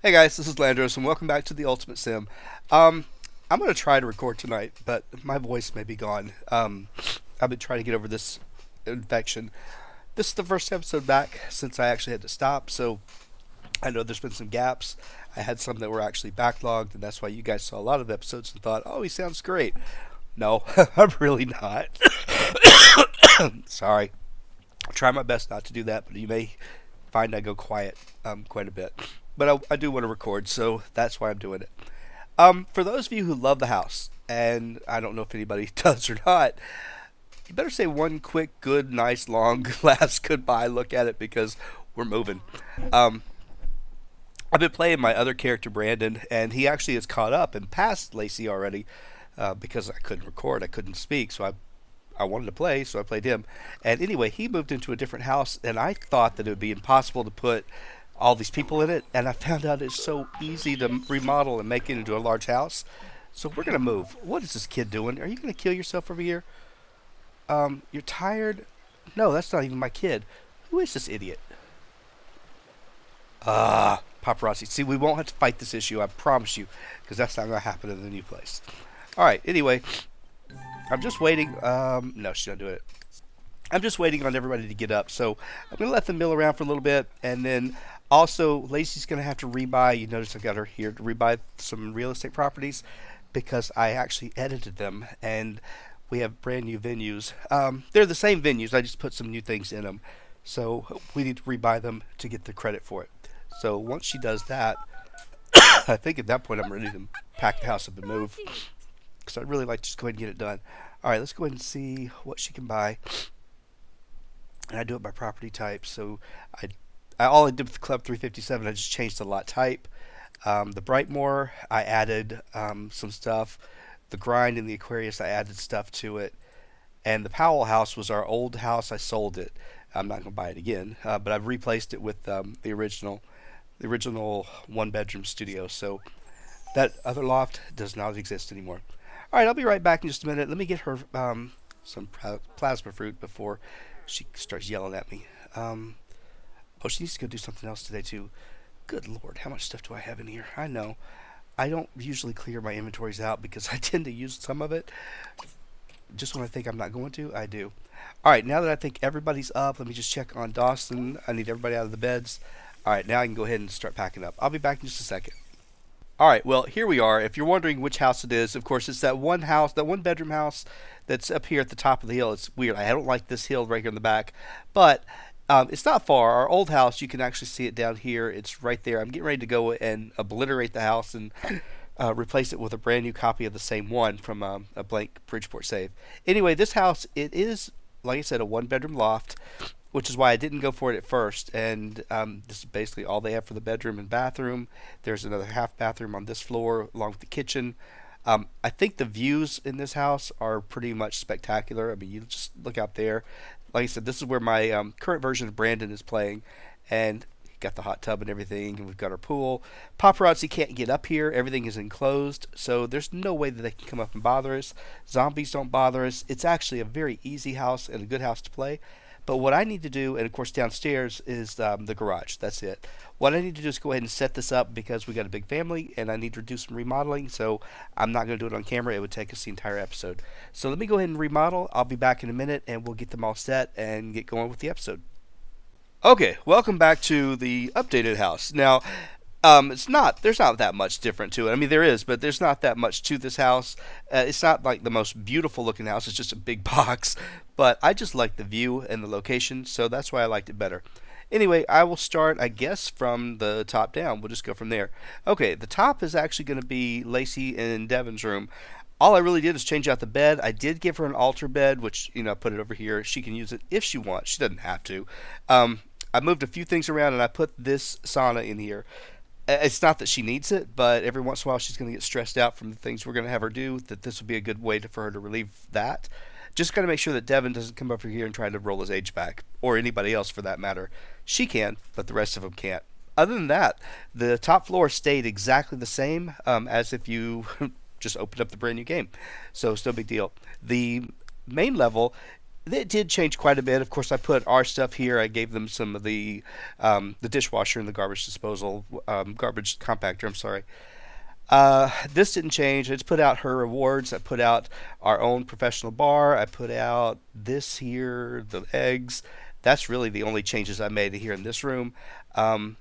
Hey guys, this is Llandros, and welcome back to the Ultimate Sim. Um, I'm gonna try to record tonight, but my voice may be gone. I've been trying to get over this infection. This is the first episode back since I actually had to stop, so I know there's been some gaps. I had some that were actually backlogged, and that's why you guys saw a lot of episodes and thought, "Oh, he sounds great." No, I'm really not. Sorry. I'll try my best not to do that, but you may find I go quiet quite a bit. But I do want to record, so that's why I'm doing it. For those of you who love the house, and I don't know if anybody does or not, you better say one quick, good, nice, long, last goodbye look at it because we're moving. Um, I've been playing my other character, Brandon, and he actually has caught up and passed Lacey already because I couldn't record, I couldn't speak, so I wanted to play, so I played him. And anyway, he moved into a different house, and I thought that it would be impossible to put all these people in it, and I found out it's so easy to remodel and make it into a large house. So we're gonna move. What is this kid doing? Are you gonna kill yourself over here? You're tired? No, that's not even my kid. Who is this idiot? Paparazzi. See, we won't have to fight this issue, I promise you, because that's not gonna happen in the new place. All right. Anyway, I'm just waiting. No, she's not doing it. I'm just waiting on everybody to get up. So I'm going to let them mill around for a little bit. And then also, Lacey's going to have to rebuy. You notice I got her here to rebuy some real estate properties because I actually edited them. And we have brand new venues. They're the same venues. I just put some new things in them. So we need to rebuy them to get the credit for it. So once she does that, I think at that point I'm ready to pack the house up and move. Because I'd really like to just go ahead and get it done. All right, let's go ahead and see what she can buy. And I do it by property type. So all I did with Club 357, I just changed the lot type. The Brightmoor, I added some stuff. The Grind and the Aquarius, I added stuff to it. And the Powell house was our old house. I sold it. I'm not going to buy it again, but I've replaced it with the original one-bedroom studio. So that other loft does not exist anymore. All right, I'll be right back in just a minute. Let me get her some plasma fruit before she starts yelling at me. Oh, she needs to go do something else today, too. Good Lord, how much stuff do I have in here? I know. I don't usually clear my inventories out because I tend to use some of it. Just when I think I'm not going to, I do. All right, now that I think everybody's up, let me just check on Dawson. I need everybody out of the beds. All right, now I can go ahead and start packing up. I'll be back in just a second. All right, well, here we are. If you're wondering which house it is, of course, it's that one house, that one bedroom house that's up here at the top of the hill. It's weird. I don't like this hill right here in the back, but it's not far. Our old house, you can actually see it down here. It's right there. I'm getting ready to go and obliterate the house and replace it with a brand new copy of the same one from a blank Bridgeport save. Anyway, this house, it is, like I said, a one-bedroom loft, which is why I didn't go for it at first. And this is basically all they have for the bedroom and bathroom. There's another half bathroom on this floor, along with the kitchen. I think the views in this house are pretty much spectacular. I mean, you just look out there. Like I said, this is where my current version of Brandon is playing, and got the hot tub and everything, and we've got our pool. Paparazzi can't get up here. Everything is enclosed, so there's no way that they can come up and bother us. Zombies don't bother us. It's actually a very easy house and a good house to play. But what I need to do, and of course downstairs, is the garage. That's it. What I need to do is go ahead and set this up because we got a big family and I need to do some remodeling. So I'm not going to do it on camera. It would take us the entire episode. So let me go ahead and remodel. I'll be back in a minute and we'll get them all set and get going with the episode. Okay, welcome back to the updated house. Now, there's not that much different to it. I mean, there is, but there's not that much to this house. It's not like the most beautiful looking house. It's just a big box. But I just like the view and the location, so that's why I liked it better. Anyway, I will start, I guess, from the top down. We'll just go from there. Okay, the top is actually going to be Lacey and Devin's room. All I really did is change out the bed. I did give her an altar bed, which, I put it over here. She can use it if she wants. She doesn't have to. I moved a few things around and I put this sauna in here. It's not that she needs it, but every once in a while she's going to get stressed out from the things we're going to have her do, that this would be a good way for her to relieve that. Just got to make sure that Devin doesn't come over here and try to roll his age back, or anybody else for that matter. She can, but the rest of them can't. Other than that, the top floor stayed exactly the same as if you just opened up the brand new game. So it's no big deal. The main level It did change quite a bit. Of course, I put our stuff here. I gave them some of the dishwasher and the garbage disposal, garbage compactor. I'm sorry. This didn't change. I just put out her rewards. I put out our own professional bar. I put out this here, the eggs. That's really the only changes I made here in this room. Um,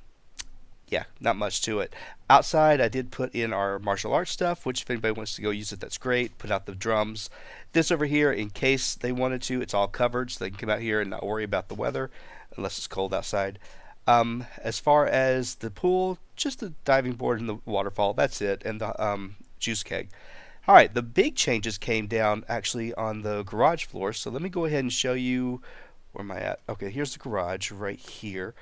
yeah, not much to it. Outside, I did put in our martial arts stuff, which if anybody wants to go use it, that's great. Put out the drums. This over here, in case they wanted to, it's all covered, so they can come out here and not worry about the weather, unless it's cold outside. As far as the pool, just the diving board and the waterfall. That's it, and the juice keg. All right, the big changes came down actually on the garage floor. So let me go ahead and show you where am I at. Okay, here's the garage right here.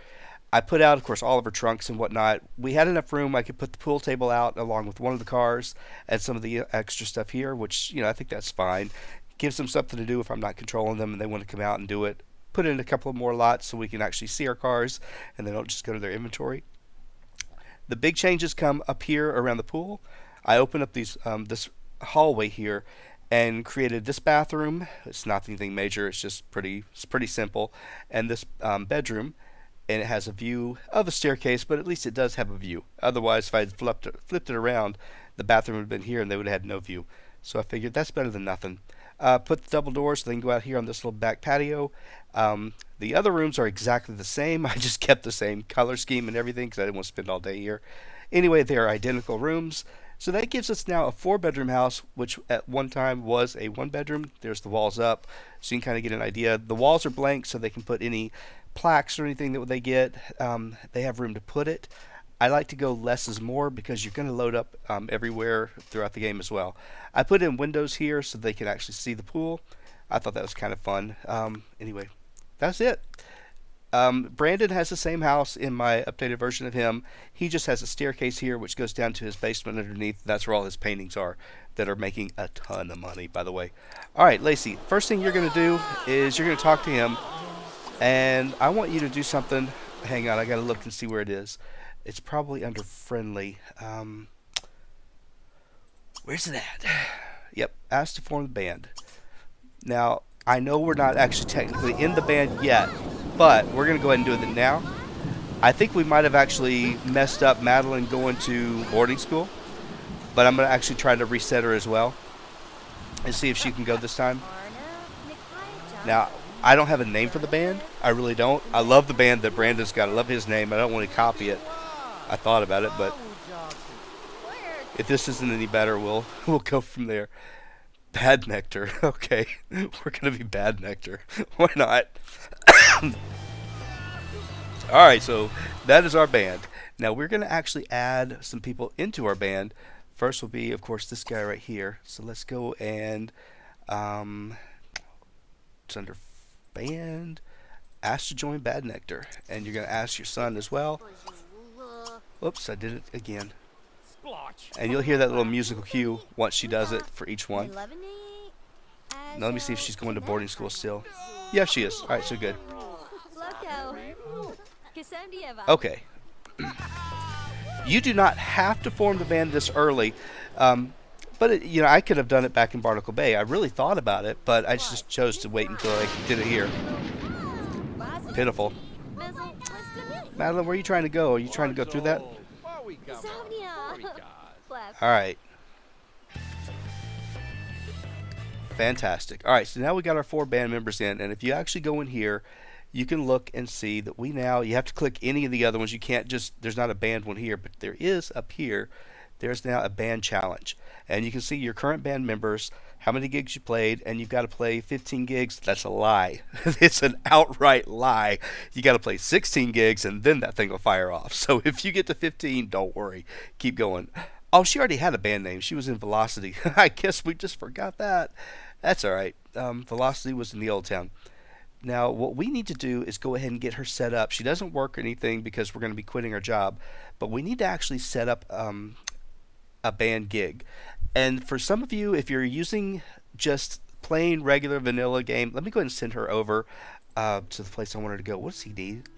I put out, of course, all of her trunks and whatnot. We had enough room. I could put the pool table out along with one of the cars and some of the extra stuff here, which, I think that's fine. Gives them something to do if I'm not controlling them and they want to come out and do it. Put in a couple of more lots so we can actually see our cars and they don't just go to their inventory. The big changes come up here around the pool. I opened up this hallway here and created this bathroom. It's not anything major. It's pretty simple. And this bedroom, and it has a view of a staircase, but at least it does have a view. Otherwise, if I had flipped it around, the bathroom would have been here and they would have had no view. So I figured that's better than nothing. Put the double doors so they can go out here on this little back patio. The other rooms are exactly the same. I just kept the same color scheme and everything because I didn't want to spend all day here. Anyway, they are identical rooms. So that gives us now a 4-bedroom house, which at one time was a 1-bedroom. There's the walls up, so you can kind of get an idea. The walls are blank, so they can put any plaques or anything that they get. They have room to put it. I like to go less is more because you're going to load up everywhere throughout the game as well. I put in windows here so they can actually see the pool. I thought that was kind of fun. Anyway, that's it. Brandon has the same house in my updated version of him. He just has a staircase here which goes down to his basement underneath. That's where all his paintings are that are making a ton of money, by the way. All right, Lacey, first thing you're going to do is you're going to talk to him, and I want you to do something. Hang on, I got to look and see where it is. It's probably under friendly. Where's it at? Yep, asked to form the band. Now, I know we're not actually technically in the band yet, but we're going to go ahead and do it now. I think we might have actually messed up Madeline going to boarding school, but I'm going to actually try to reset her as well and see if she can go this time. Now, I don't have a name for the band. I really don't. I love the band that Brandon's got. I love his name. I don't want to copy it. I thought about it, but if this isn't any better, we'll go from there. Bad Nectar. Okay, we're gonna be Bad Nectar. Why not? All right, so that is our band. Now we're gonna actually add some people into our band. First will be, of course, this guy right here. So let's go and it's under band. Ask to join Bad Nectar, and you're gonna ask your son as well. Oops, I did it again. And you'll hear that little musical cue once she does it for each one. Now let me see if she's going to boarding school still. Yeah, she is. Alright, so good. Okay. You do not have to form the band this early. But, I could have done it back in Barnacle Bay. I really thought about it, but I just chose to wait until I did it here. Pitiful. Madeline, where are you trying to go? Are you trying to go through that? Alright. Fantastic. Alright, so now we got our 4 band members in, and if you actually go in here, you can look and see that you have to click any of the other ones. You can't there's not a band one here, but there is up here. There's now a band challenge. And you can see your current band members, how many gigs you played, and you've got to play 15 gigs. That's a lie. It's an outright lie. You got to play 16 gigs, and then that thing will fire off. So if you get to 15, don't worry. Keep going. Oh, she already had a band name. She was in Velocity. I guess we just forgot that. That's all right. Velocity was in the Old Town. Now, what we need to do is go ahead and get her set up. She doesn't work or anything because we're going to be quitting our job, but we need to actually set up a band gig. And for some of you, if you're using just plain regular vanilla game, let me go ahead and send her over to the place I want her to go. What does he need?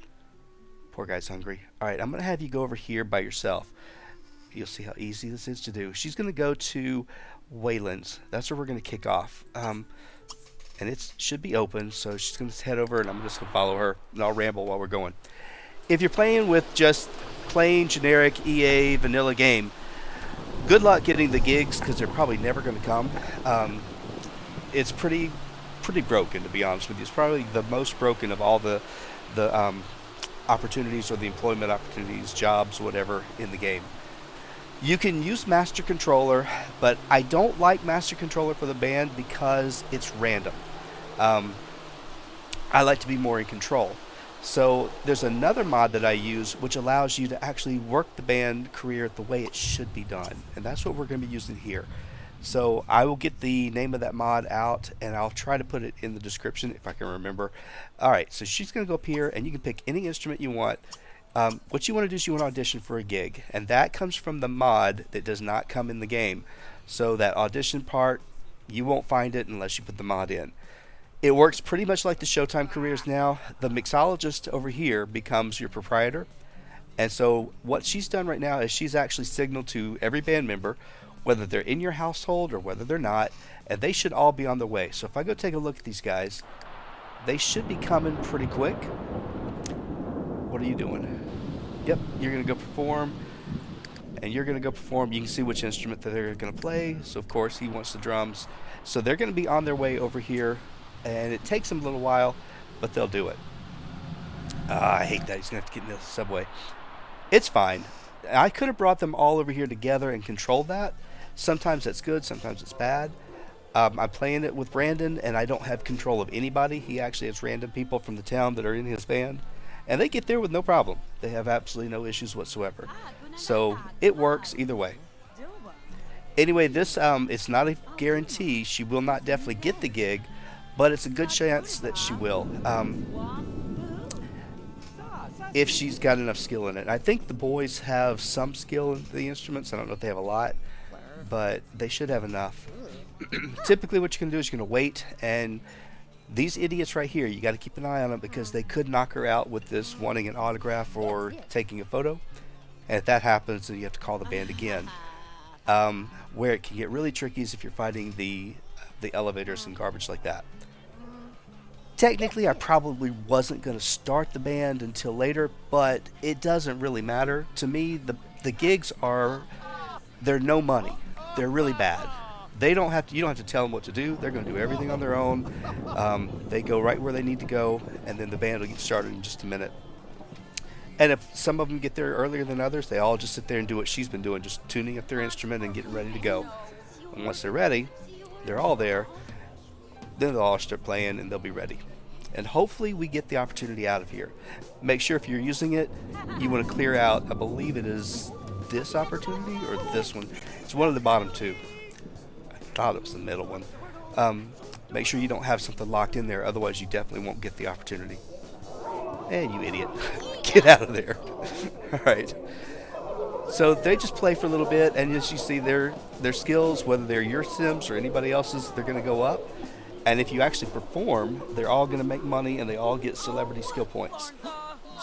Poor guy's hungry. All right, I'm going to have you go over here by yourself. You'll see how easy this is to do. She's going to go to Wayland's. That's where we're going to kick off. And and it should be open. So she's going to head over, and I'm just going to follow her, and I'll ramble while we're going. If you're playing with just plain generic EA vanilla game, good luck getting the gigs because they're probably never going to come. It's pretty broken, to be honest with you. It's probably the most broken of all the opportunities or the employment opportunities, jobs, whatever in the game. You can use Master Controller, but I don't like Master Controller for the band because it's random. Um, I like to be more in control. So there's another mod that I use which allows you to actually work the band career the way it should be done. And that's what we're going to be using here. So I will get the name of that mod out and I'll try to put it in the description if I can remember. Alright, so she's going to go up here and you can pick any instrument you want. What you want to do is you want to audition for a gig. And that comes from the mod that does not come in the game. So that audition part, you won't find it unless you put the mod in. It works pretty much like the Showtime careers now. The mixologist over here becomes your proprietor. And so what she's done right now is she's actually signaled to every band member, whether they're in your household or whether they're not, and they should all be on their way. So if I go take a look at these guys, they should be coming pretty quick. What are you doing? Yep, you're going to go perform. And you're going to go perform. You can see which instrument that they're going to play. So of course he wants the drums. So they're going to be on their way over here. And it takes them a little while, but they'll do it. I hate that. He's going to have to get in the subway. It's fine. I could have brought them all over here together and controlled that. Sometimes that's good, sometimes it's bad. I'm playing it with Brandon, and I don't have control of anybody. He actually has random people from the town that are in his band, and they get there with no problem. They have absolutely no issues whatsoever. So it works either way. Anyway, this it's not a guarantee. She will not definitely get the gig, but it's a good chance that she will. If she's got enough skill in it. I think the boys have some skill in the instruments. I don't know if they have a lot, but they should have enough. Typically what you're going to do is you're going to wait, and these idiots right here, you got to keep an eye on them because they could knock her out with this wanting an autograph or taking a photo. And if that happens, then you have to call the band again. Where it can get really tricky is if you're fighting the elevators and garbage like that. Technically, I probably wasn't going to start the band until later, but it doesn't really matter. To me, the gigs they're no money. They're really bad. You don't have to tell them what to do. They're going to do everything on their own. They go right where they need to go, and then the band will get started in just a minute. And if some of them get there earlier than others, they all just sit there and do what she's been doing, just tuning up their instrument and getting ready to go. And once they're ready, they're all there. Then they'll all start playing and they'll be ready. And hopefully we get the opportunity out of here. Make sure if you're using it, you want to clear out, I believe it is this opportunity or this one. It's one of the bottom two. I thought it was the middle one. Make sure you don't have something locked in there, otherwise you definitely won't get the opportunity. And you idiot. Get out of there. Alright. So they just play for a little bit, and as you see their skills, whether they're your Sims or anybody else's, they're going to go up. And if you actually perform, they're all going to make money, and they all get celebrity skill points.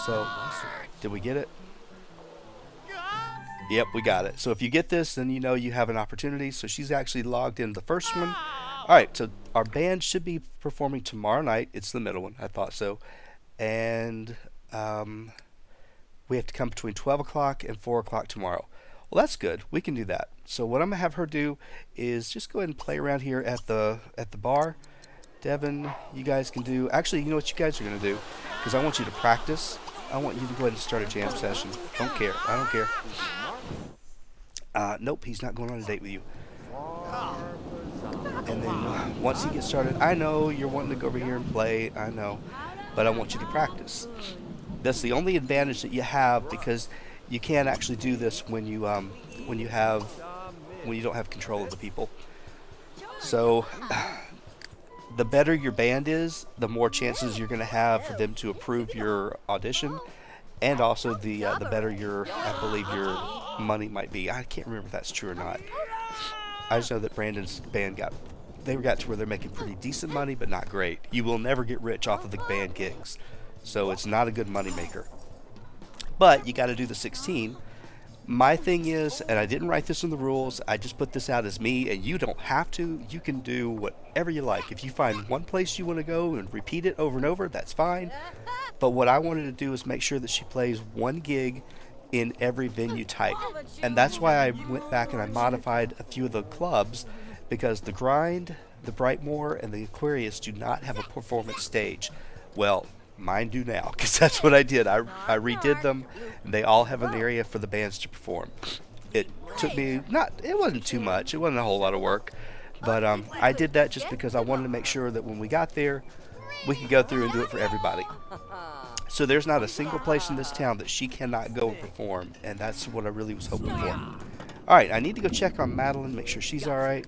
So, did we get it? Yep, we got it. So if you get this, then you know you have an opportunity. So she's actually logged in the first one. Alright, so our band should be performing tomorrow night. It's the middle one, I thought so. And we have to come between 12 o'clock and 4 o'clock tomorrow. Well, that's good. We can do that. So what I'm going to have her do is just go ahead and play around here at the bar. Devin, you guys can do... Actually, you know what you guys are going to do? Because I want you to practice. I want you to go ahead and start a jam session. Don't care. I don't care. Nope, he's not going on a date with you. And then once he gets started, I know you're wanting to go over here and play. I know. But I want you to practice. That's the only advantage that you have, because you can't actually do this when you don't have control of the people. So the better your band is, the more chances you're going to have for them to approve your audition, and also the better I believe your money might be. I can't remember if that's true or not. I just know that Brandon's band got to where they're making pretty decent money, but not great. You will never get rich off of the band gigs, so it's not a good money maker. But you got to do the 16. My thing is, and I didn't write this in the rules, I just put this out as me, and you don't have to. You can do whatever you like. If you find one place you want to go and repeat it over and over, that's fine. But what I wanted to do is make sure that she plays one gig in every venue type. And that's why I went back and I modified a few of the clubs, because the Grind, the Brightmoor, and the Aquarius do not have a performance stage. Well, mine do now, because that's what I did. I redid them, and they all have an area for the bands to perform. It took me, it wasn't too much, it wasn't a whole lot of work, but I did that just because I wanted to make sure that when we got there, we could go through and do it for everybody. So there's not a single place in this town that she cannot go and perform, and that's what I really was hoping for. Alright, I need to go check on Madeline, make sure she's alright.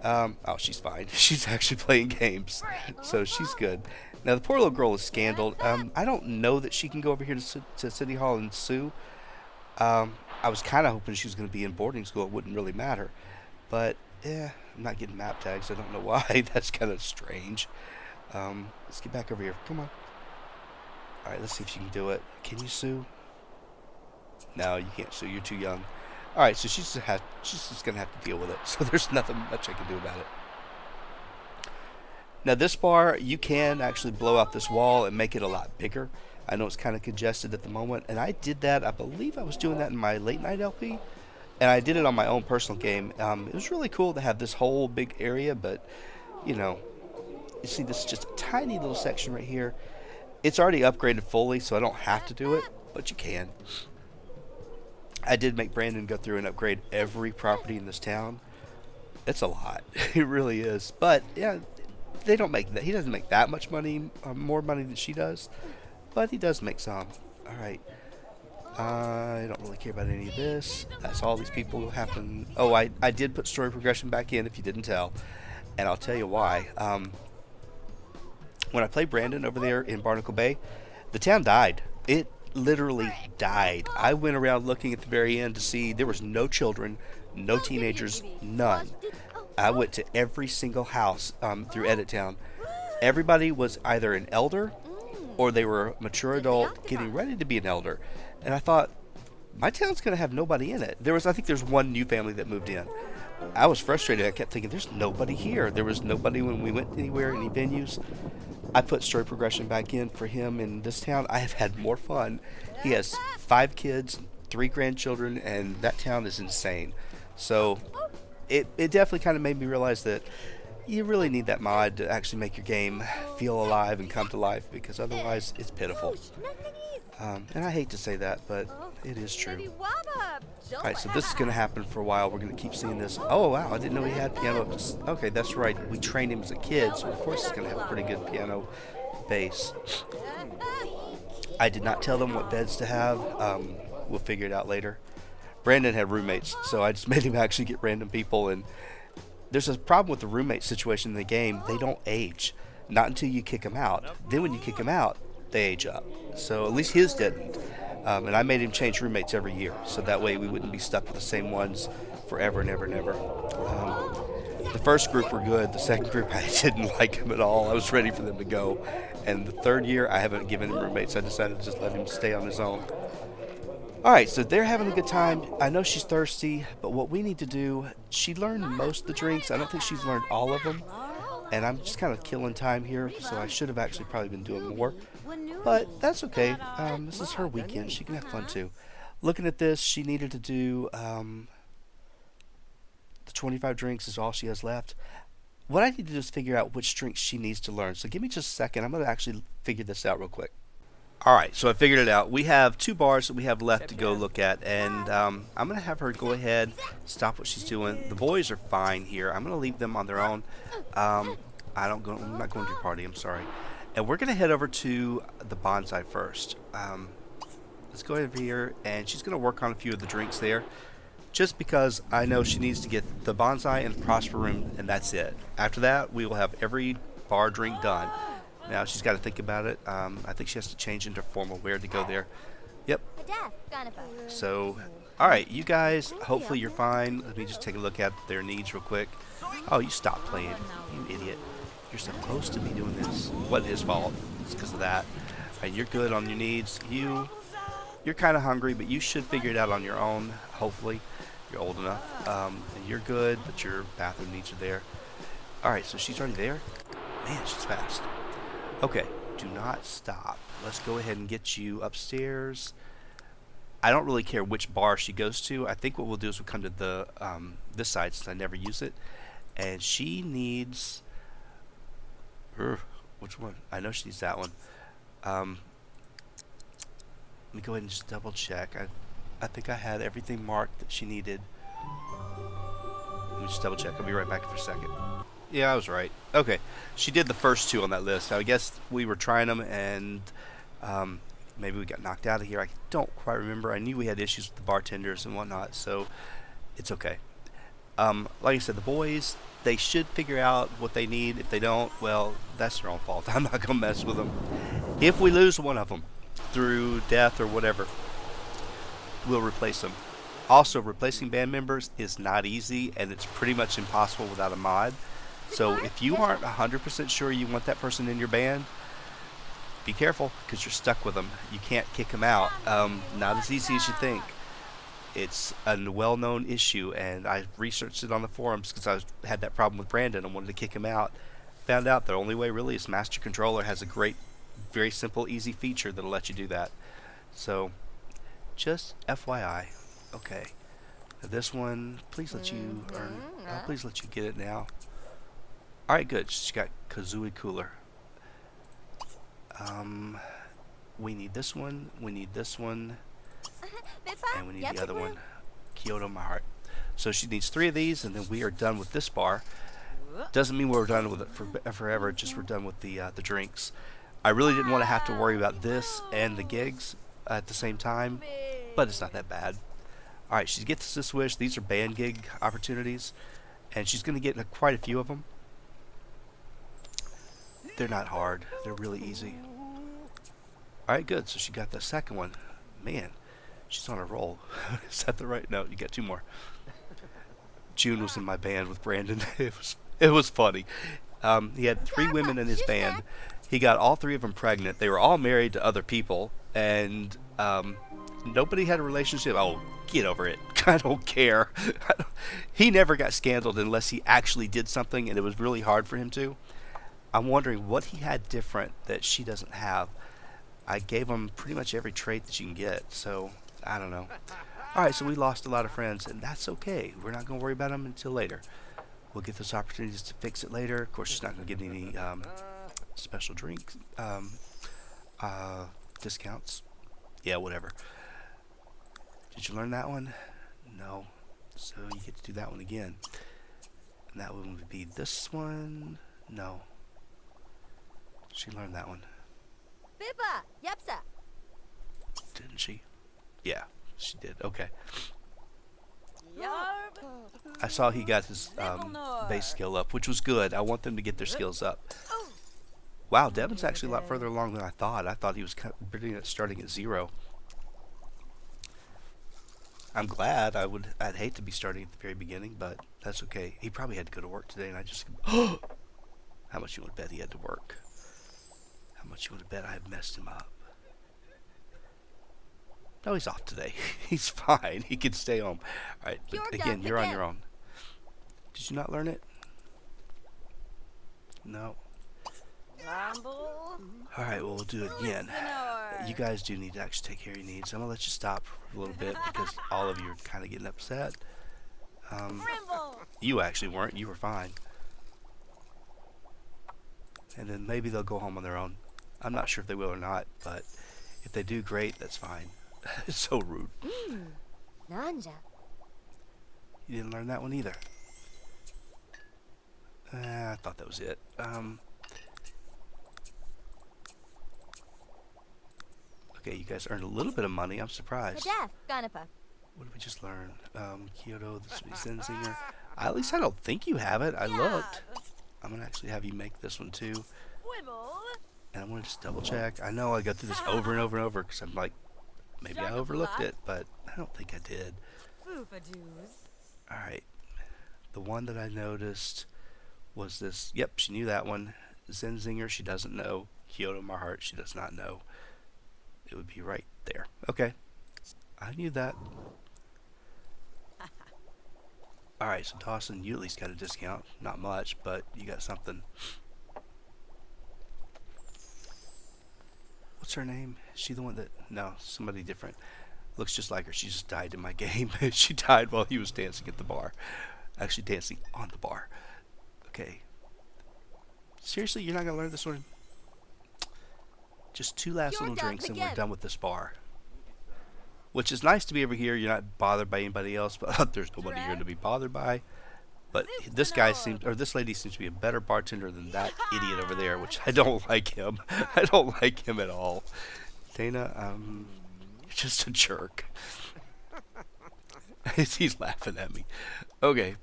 Oh, she's fine. She's actually playing games, so she's good. Now, the poor little girl is scandaled. I don't know that she can go over here to City Hall and sue. I was kind of hoping she was going to be in boarding school. It wouldn't really matter. But, I'm not getting map tags. I don't know why. That's kind of strange. Let's get back over here. Come on. Alright, let's see if she can do it. Can you sue? No, you can't sue. You're too young. Alright, so she's just going to have to deal with it. So there's nothing much I can do about it. Now this bar, you can actually blow out this wall and make it a lot bigger. I know it's kind of congested at the moment, and I did that. I believe I was doing that in my late night LP, and I did it on my own personal game. It was really cool to have this whole big area, but, you know, you see this is just a tiny little section right here. It's already upgraded fully, so I don't have to do it, but you can. I did make Brandon go through and upgrade every property in this town. It's a lot. It really is. But, yeah, they don't make that. He doesn't make that much money, more money than she does, but he does make some. All right. I don't really care about any of this. That's all these people who happen. Oh, I did put story progression back in, if you didn't tell, and I'll tell you why. When I played Brandon over there in Barnacle Bay, the town died. It literally died. I went around looking at the very end to see there was no children, no teenagers, none. I went to every single house through Edit Town. Everybody was either an elder or they were a mature adult getting ready to be an elder. And I thought, my town's going to have nobody in it. I think there's one new family that moved in. I was frustrated. I kept thinking, there's nobody here. There was nobody when we went anywhere, any venues. I put story progression back in for him in this town. I have had more fun. He has 5 kids, 3 grandchildren, and that town is insane. So it definitely kind of made me realize that you really need that mod to actually make your game feel alive and come to life, because otherwise it's pitiful. And I hate to say that, but it is true. Alright, so this is going to happen for a while. We're going to keep seeing this. Oh, wow, I didn't know he had piano. Okay, that's right. We trained him as a kid, so of course he's going to have a pretty good piano bass. I did not tell them what beds to have. We'll figure it out later. Brandon had roommates, so I just made him actually get random people. And there's a problem with the roommate situation in the game. They don't age. Not until you kick them out. Then when you kick them out, they age up. So at least his didn't. And I made him change roommates every year, so that way we wouldn't be stuck with the same ones forever and ever and ever. The first group were good. The second group, I didn't like him at all. I was ready for them to go. And the third year, I haven't given him roommates. I decided to just let him stay on his own. Alright, so they're having a good time. I know she's thirsty, but what we need to do, she learned most of the drinks. I don't think she's learned all of them. And I'm just kind of killing time here, so I should have actually probably been doing more. But that's okay. This is her weekend. She can have fun too. Looking at this, she needed to do the 25 drinks is all she has left. What I need to do is figure out which drinks she needs to learn. So give me just a second. I'm going to actually figure this out real quick. Alright, so I figured it out. We have 2 bars that we have left to go look at, and I'm going to have her go ahead, stop what she's doing. The boys are fine here. I'm going to leave them on their own. I'm not going to your party, I'm sorry. And we're going to head over to the bonsai first. Let's go over here, and she's going to work on a few of the drinks there. Just because I know she needs to get the bonsai and the prosper room, and that's it. After that, we will have every bar drink done. Now she's got to think about it. I think she has to change into formal wear to go there. Yep. So, alright, you guys, hopefully you're fine. Let me just take a look at their needs real quick. Oh, you stop playing, you idiot. You're supposed to be doing this. Wasn't his fault. It's because of that. Alright, you're good on your needs. You, You're kind of hungry, but you should figure it out on your own. Hopefully, you're old enough, and you're good. But your bathroom needs are there. All right, so she's already there. Man, she's fast. Okay, do not stop. Let's go ahead and get you upstairs. I don't really care which bar she goes to. I think what we'll do is we'll come to the this side since I never use it, and she needs. Which one? I know she needs that one. Um, Let me go ahead and just double check. I think I had everything marked that she needed. Let me just double check. I'll be right back for a second. Yeah, I was right. Okay, she did the first two on that list. I guess we were trying them and maybe we got knocked out of here. I don't quite remember. I knew we had issues with the bartenders and whatnot, so it's okay. Like I said, the boys, they should figure out what they need. If they don't, well, that's their own fault. I'm not going to mess with them. If we lose one of them through death or whatever, we'll replace them. Also, replacing band members is not easy, and it's pretty much impossible without a mod. So if you aren't 100% sure you want that person in your band, be careful because you're stuck with them. You can't kick them out. Not as easy as you think. It's a well-known issue, and I researched it on the forums because I had that problem with Brandon and wanted to kick him out. Found out the only way really is Master Controller has a great, very simple, easy feature that'll let you do that. So, just FYI. Okay. Now this one, please let you earn. Please let you get it now. All right, good. She's got Kazooie Cooler. We need this one. We need this one. And we need the other one. Kyoto My Heart. So she needs 3 of these, and then we are done with this bar. Doesn't mean we're done with it forever. Just we're done with the drinks. I really didn't want to have to worry about this and the gigs at the same time, but it's not that bad. All right, she gets this wish. These are band gig opportunities, and she's going to get quite a few of them. They're not hard. They're really easy. All right, good. So she got the second one. Man, she's on a roll. Is that the right note? You got 2 more. June was in my band with Brandon. It was funny. He had 3 women in his band. He got all 3 of them pregnant. They were all married to other people, and nobody had a relationship. Oh, get over it. I don't care. He never got scandaled unless he actually did something, and it was really hard for him to. I'm wondering what he had different that she doesn't have. I gave him pretty much every trait that you can get, so I don't know. Alright, so we lost a lot of friends, and that's okay. We're not going to worry about them until later. We'll get those opportunities to fix it later. Of course, she's not going to get any special drinks, discounts. Yeah, whatever. Did you learn that one? No. So you get to do that one again. And that one would be this one. No. She learned that one. Biba, yapsa. Didn't she? Yeah, she did. Okay. I saw he got his base skill up, which was good. I want them to get their skills up. Wow, Devin's actually a lot further along than I thought. I thought he was starting at 0. I'm glad. I'd hate to be starting at the very beginning, but that's okay. He probably had to go to work today, and I just... How much you want to bet he had to work? How much you want to bet I have messed him up? No, he's off today. He's fine. He can stay home. All right, but again, you're on your own. Did you not learn it? No. All right, well, we'll do it again. You guys do need to actually take care of your needs. I'm going to let you stop for a little bit because all of you are kind of getting upset. You actually weren't. You were fine. And then maybe they'll go home on their own. I'm not sure if they will or not, but if they do, great, that's fine. It's so rude. Nanja. You didn't learn that one either. I thought that was it. Okay, you guys earned a little bit of money. I'm surprised. What did we just learn? Kyoto, the Zenzinger. At least I don't think you have it. I looked. I'm going to actually have you make this one too. And I'm going to just double check. I know I go through this over and over and over because I'm like, maybe I overlooked it, but I don't think I did. Alright. The one that I noticed was this. Yep, she knew that one. Zenzinger, she doesn't know. Kyoto My Heart, she does not know. It would be right there. Okay. I knew that. All right, so Dawson, you at least got a discount. Not much, but you got something. What's her name? Is she the one that? No, somebody different. Looks just like her. She just died in my game. She died while he was dancing at the bar. Actually, dancing on the bar. Okay. Seriously, you're not gonna learn this one? Just two last Your little turn drinks and we're again. done with this bar. Which is nice to be over here. You're not bothered by anybody else, but there's nobody here to be bothered by. But this guy seems, or this lady seems to be a better bartender than that idiot over there, which I don't like him. I don't like him at all. Dana, you're just a jerk. He's laughing at me. Okay,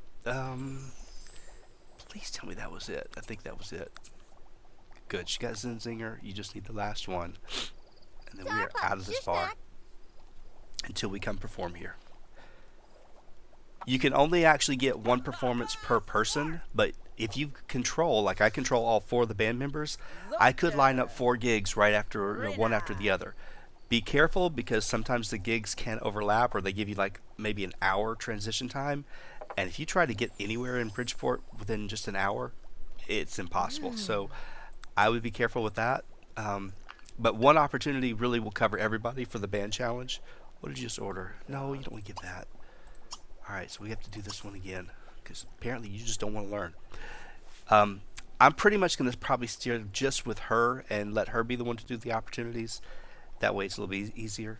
please tell me that was it. I think that was it. Good, she got Zinzinger. You just need the last one. And then we are out of this bar until we come perform here. You can only actually get one performance per person, but if you control, like I control all four of the band members, I could line up four gigs right after, one after the other. Be careful because sometimes the gigs can overlap or they give you like maybe an hour transition time. And if you try to get anywhere in Bridgeport within just an hour, it's impossible. So I would be careful with that. But one opportunity really will cover everybody for the band challenge. What did you just order? No, you don't want to get that. Alright, so we have to do this one again. Because apparently you just don't want to learn. I'm pretty much going to probably steer just with her and let her be the one to do the opportunities. That way it's a little bit easier.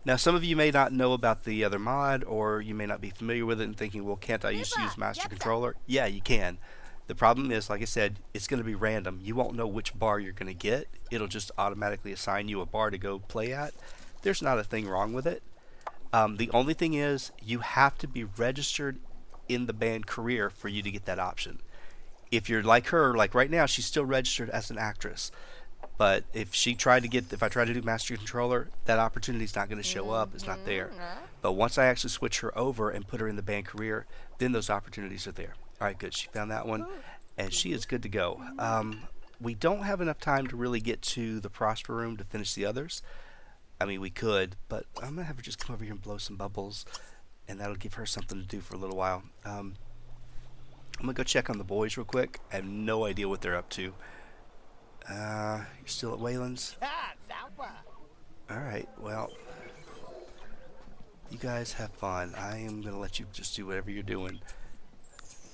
Now, some of you may not know about the other mod, or you may not be familiar with it and thinking, well, can't I just use Master Controller? Yeah, you can. The problem is, like I said, it's going to be random. You won't know which bar you're going to get. It'll just automatically assign you a bar to go play at. There's not a thing wrong with it. The only thing is, you have to be registered in the band career for you to get that option. If you're like her, like right now, she's still registered as an actress. But if I try to do Master Controller, that opportunity's not going to show up. It's not there. But once I actually switch her over and put her in the band career, then those opportunities are there. All right, good. She found that one, and she is good to go. We don't have enough time to really get to the Prosper Room to finish the others. I mean, we could, but I'm going to have her just come over here and blow some bubbles, and that'll give her something to do for a little while. I'm going to go check on the boys real quick. I have no idea what they're up to. You're still at Wayland's? Alright, well, you guys have fun. I am going to let you just do whatever you're doing.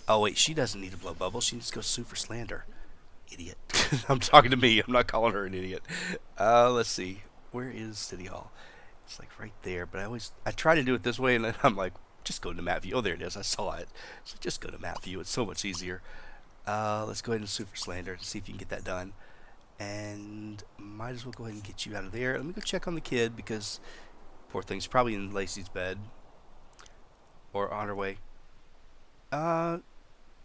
Oh, wait, she doesn't need to blow bubbles. She needs to go sue for slander. Idiot. I'm talking to me. I'm not calling her an idiot. Let's see. Where is City Hall? It's like right there, but I try to do it this way, and then I'm like, just go to map view. Oh, there it is. I saw it. So just go to map view. It's so much easier. Let's go ahead and sue for slander to see if you can get that done. And might as well go ahead and get you out of there. Let me go check on the kid because poor thing's probably in Lacey's bed or on her way.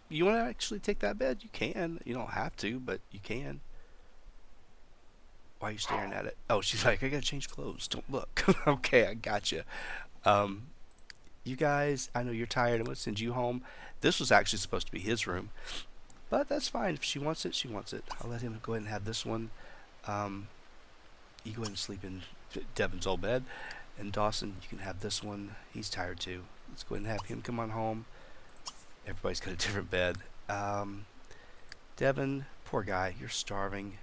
You want to actually take that bed? You can. You don't have to, but you can. Why are you staring at it? Oh, she's like, I gotta change clothes. Don't look. Okay, I gotcha. You guys, I know you're tired. I'm gonna send you home. This was actually supposed to be his room. But that's fine. If she wants it, she wants it. I'll let him go ahead and have this one. You go ahead and sleep in Devin's old bed. And Dawson, you can have this one. He's tired too. Let's go ahead and have him come on home. Everybody's got a different bed. Devin, poor guy, you're starving.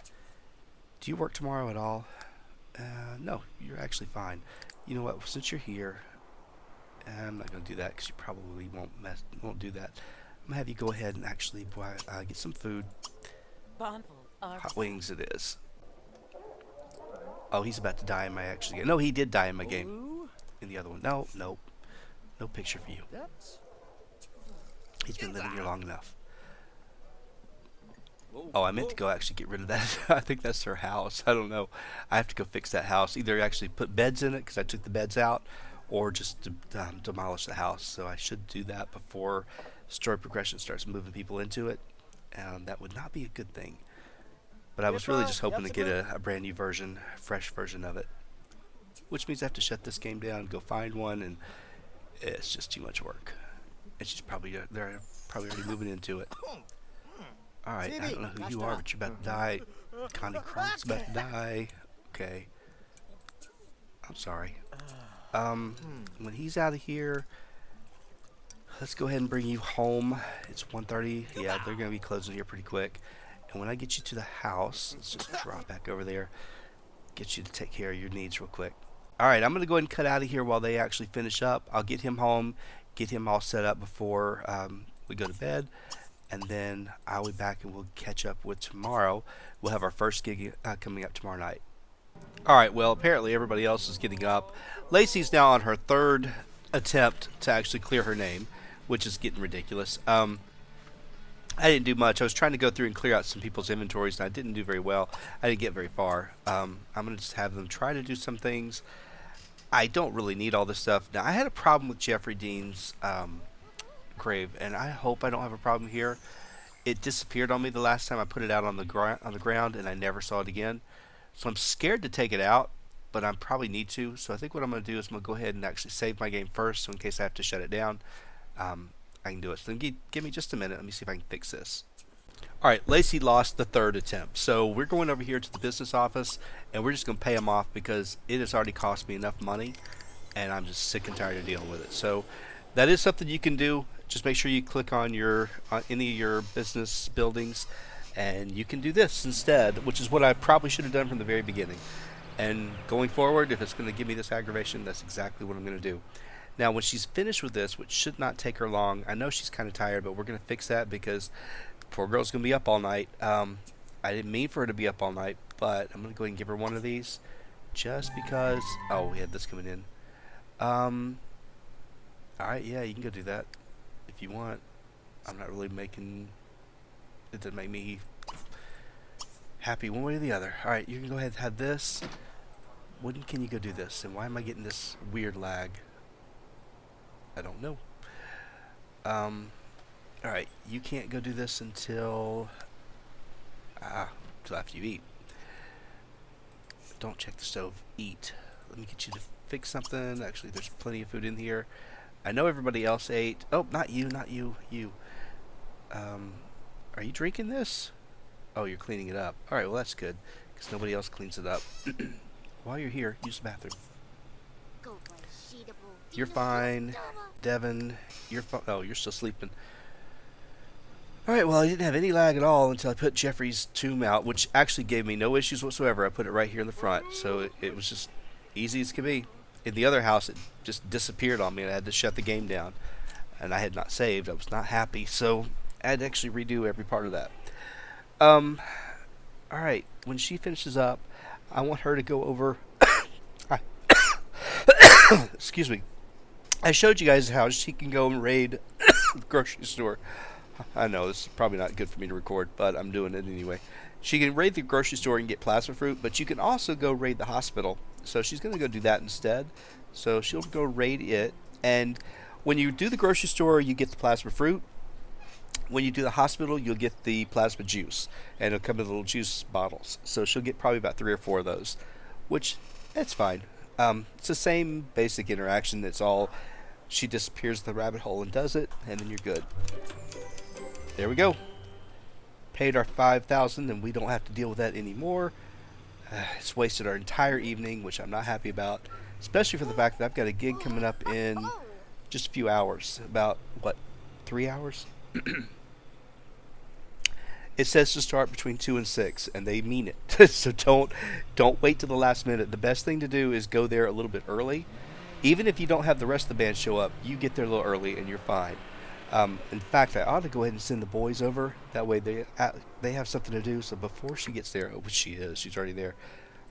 Do you work tomorrow at all? No, you're actually fine. You know what? Since you're here, I'm not going to do that because you probably won't do that. I'm going to have you go ahead and actually get some food. Hot wings it is. Oh, he's about to die in my actually game. No, he did die in my game. In the other one. No, nope. No picture for you. He's been living here long enough. Oh, I meant to go actually get rid of that. I think that's her house. I don't know. I have to go fix that house. Either actually put beds in it because I took the beds out, or just demolish the house. So I should do that before story progression starts moving people into it. That would not be a good thing. But I was really just hoping to get a brand new version, fresh version of it. Which means I have to shut this game down, go find one, and it's just too much work. And they're probably already moving into it. Alright, I don't know who you are, but you're about to die. Connie Cronk's about to die. Okay. I'm sorry. When he's out of here, let's go ahead and bring you home. It's 1:30. Yeah, they're going to be closing here pretty quick. And when I get you to the house, let's just drop back over there, get you to take care of your needs real quick. All right, I'm going to go ahead and cut out of here while they actually finish up. I'll get him home, get him all set up before we go to bed, and then I'll be back and we'll catch up with tomorrow. We'll have our first gig coming up tomorrow night. All right, well, apparently everybody else is getting up. Lacey's now on her third attempt to actually clear her name, which is getting ridiculous. I didn't do much. I was trying to go through and clear out some people's inventories, and I didn't do very well. I didn't get very far. I'm going to just have them try to do some things. I don't really need all this stuff. Now, I had a problem with Jeffrey Dean's grave, and I hope I don't have a problem here. It disappeared on me the last time I put it out on the ground, and I never saw it again. So I'm scared to take it out, but I probably need to. So I think what I'm going to do is I'm going to go ahead and actually save my game first, so in case I have to shut it down, I can do it. So then give me just a minute. Let me see if I can fix this. All right, Lacey lost the third attempt. So we're going over here to the business office, and we're just going to pay him off because it has already cost me enough money, and I'm just sick and tired of dealing with it. So that is something you can do. Just make sure you click on any of your business buildings, and you can do this instead, which is what I probably should have done from the very beginning. And going forward, if it's going to give me this aggravation, that's exactly what I'm going to do. Now, when she's finished with this, which should not take her long, I know she's kind of tired, but we're going to fix that because poor girl's going to be up all night. I didn't mean for her to be up all night, but I'm going to go ahead and give her one of these just because. Oh, we had this coming in. Alright, yeah, you can go do that if you want. I'm not really making. It doesn't make me happy one way or the other. Alright, you can go ahead and have this. When can you go do this? And why am I getting this weird lag? I don't know. Alright, you can't go do this until after you eat. Don't check the stove. Eat. Let me get you to fix something. Actually, there's plenty of food in here. I know everybody else ate. Oh, not you, not you, you. Are you drinking this? Oh, you're cleaning it up. Alright, well that's good, because nobody else cleans it up. While you're here, use the bathroom. You're fine. Devin, you're fine. Oh, you're still sleeping. Alright, well, I didn't have any lag at all until I put Jeffrey's tomb out, which actually gave me no issues whatsoever. I put it right here in the front, so it was just easy as could be. In the other house, it just disappeared on me, and I had to shut the game down. And I had not saved. I was not happy, so I had to actually redo every part of that. Alright, when she finishes up, I want her to go over. Excuse me. I showed you guys how she can go and raid the grocery store. I know this is probably not good for me to record, but I'm doing it anyway. She can raid the grocery store and get plasma fruit, but you can also go raid the hospital. So she's going to go do that instead. So she'll go raid it. And when you do the grocery store, you get the plasma fruit. When you do the hospital, you'll get the plasma juice. And it'll come in little juice bottles. So she'll get probably about 3 or 4 of those, which, that's fine. It's the same basic interaction. It's all, she disappears in the rabbit hole and does it, and then you're good. There we go. Paid our $5,000, and we don't have to deal with that anymore. It's wasted our entire evening, which I'm not happy about, especially for the fact that I've got a gig coming up in just a few hours. About, what, 3 hours? It says to start between 2 and 6, and they mean it. So don't wait till the last minute. The best thing to do is go there a little bit early. Even if you don't have the rest of the band show up, you get there a little early and you're fine. In fact, I ought to go ahead and send the boys over. That way they have something to do. So before she gets there, oh, she is. She's already there.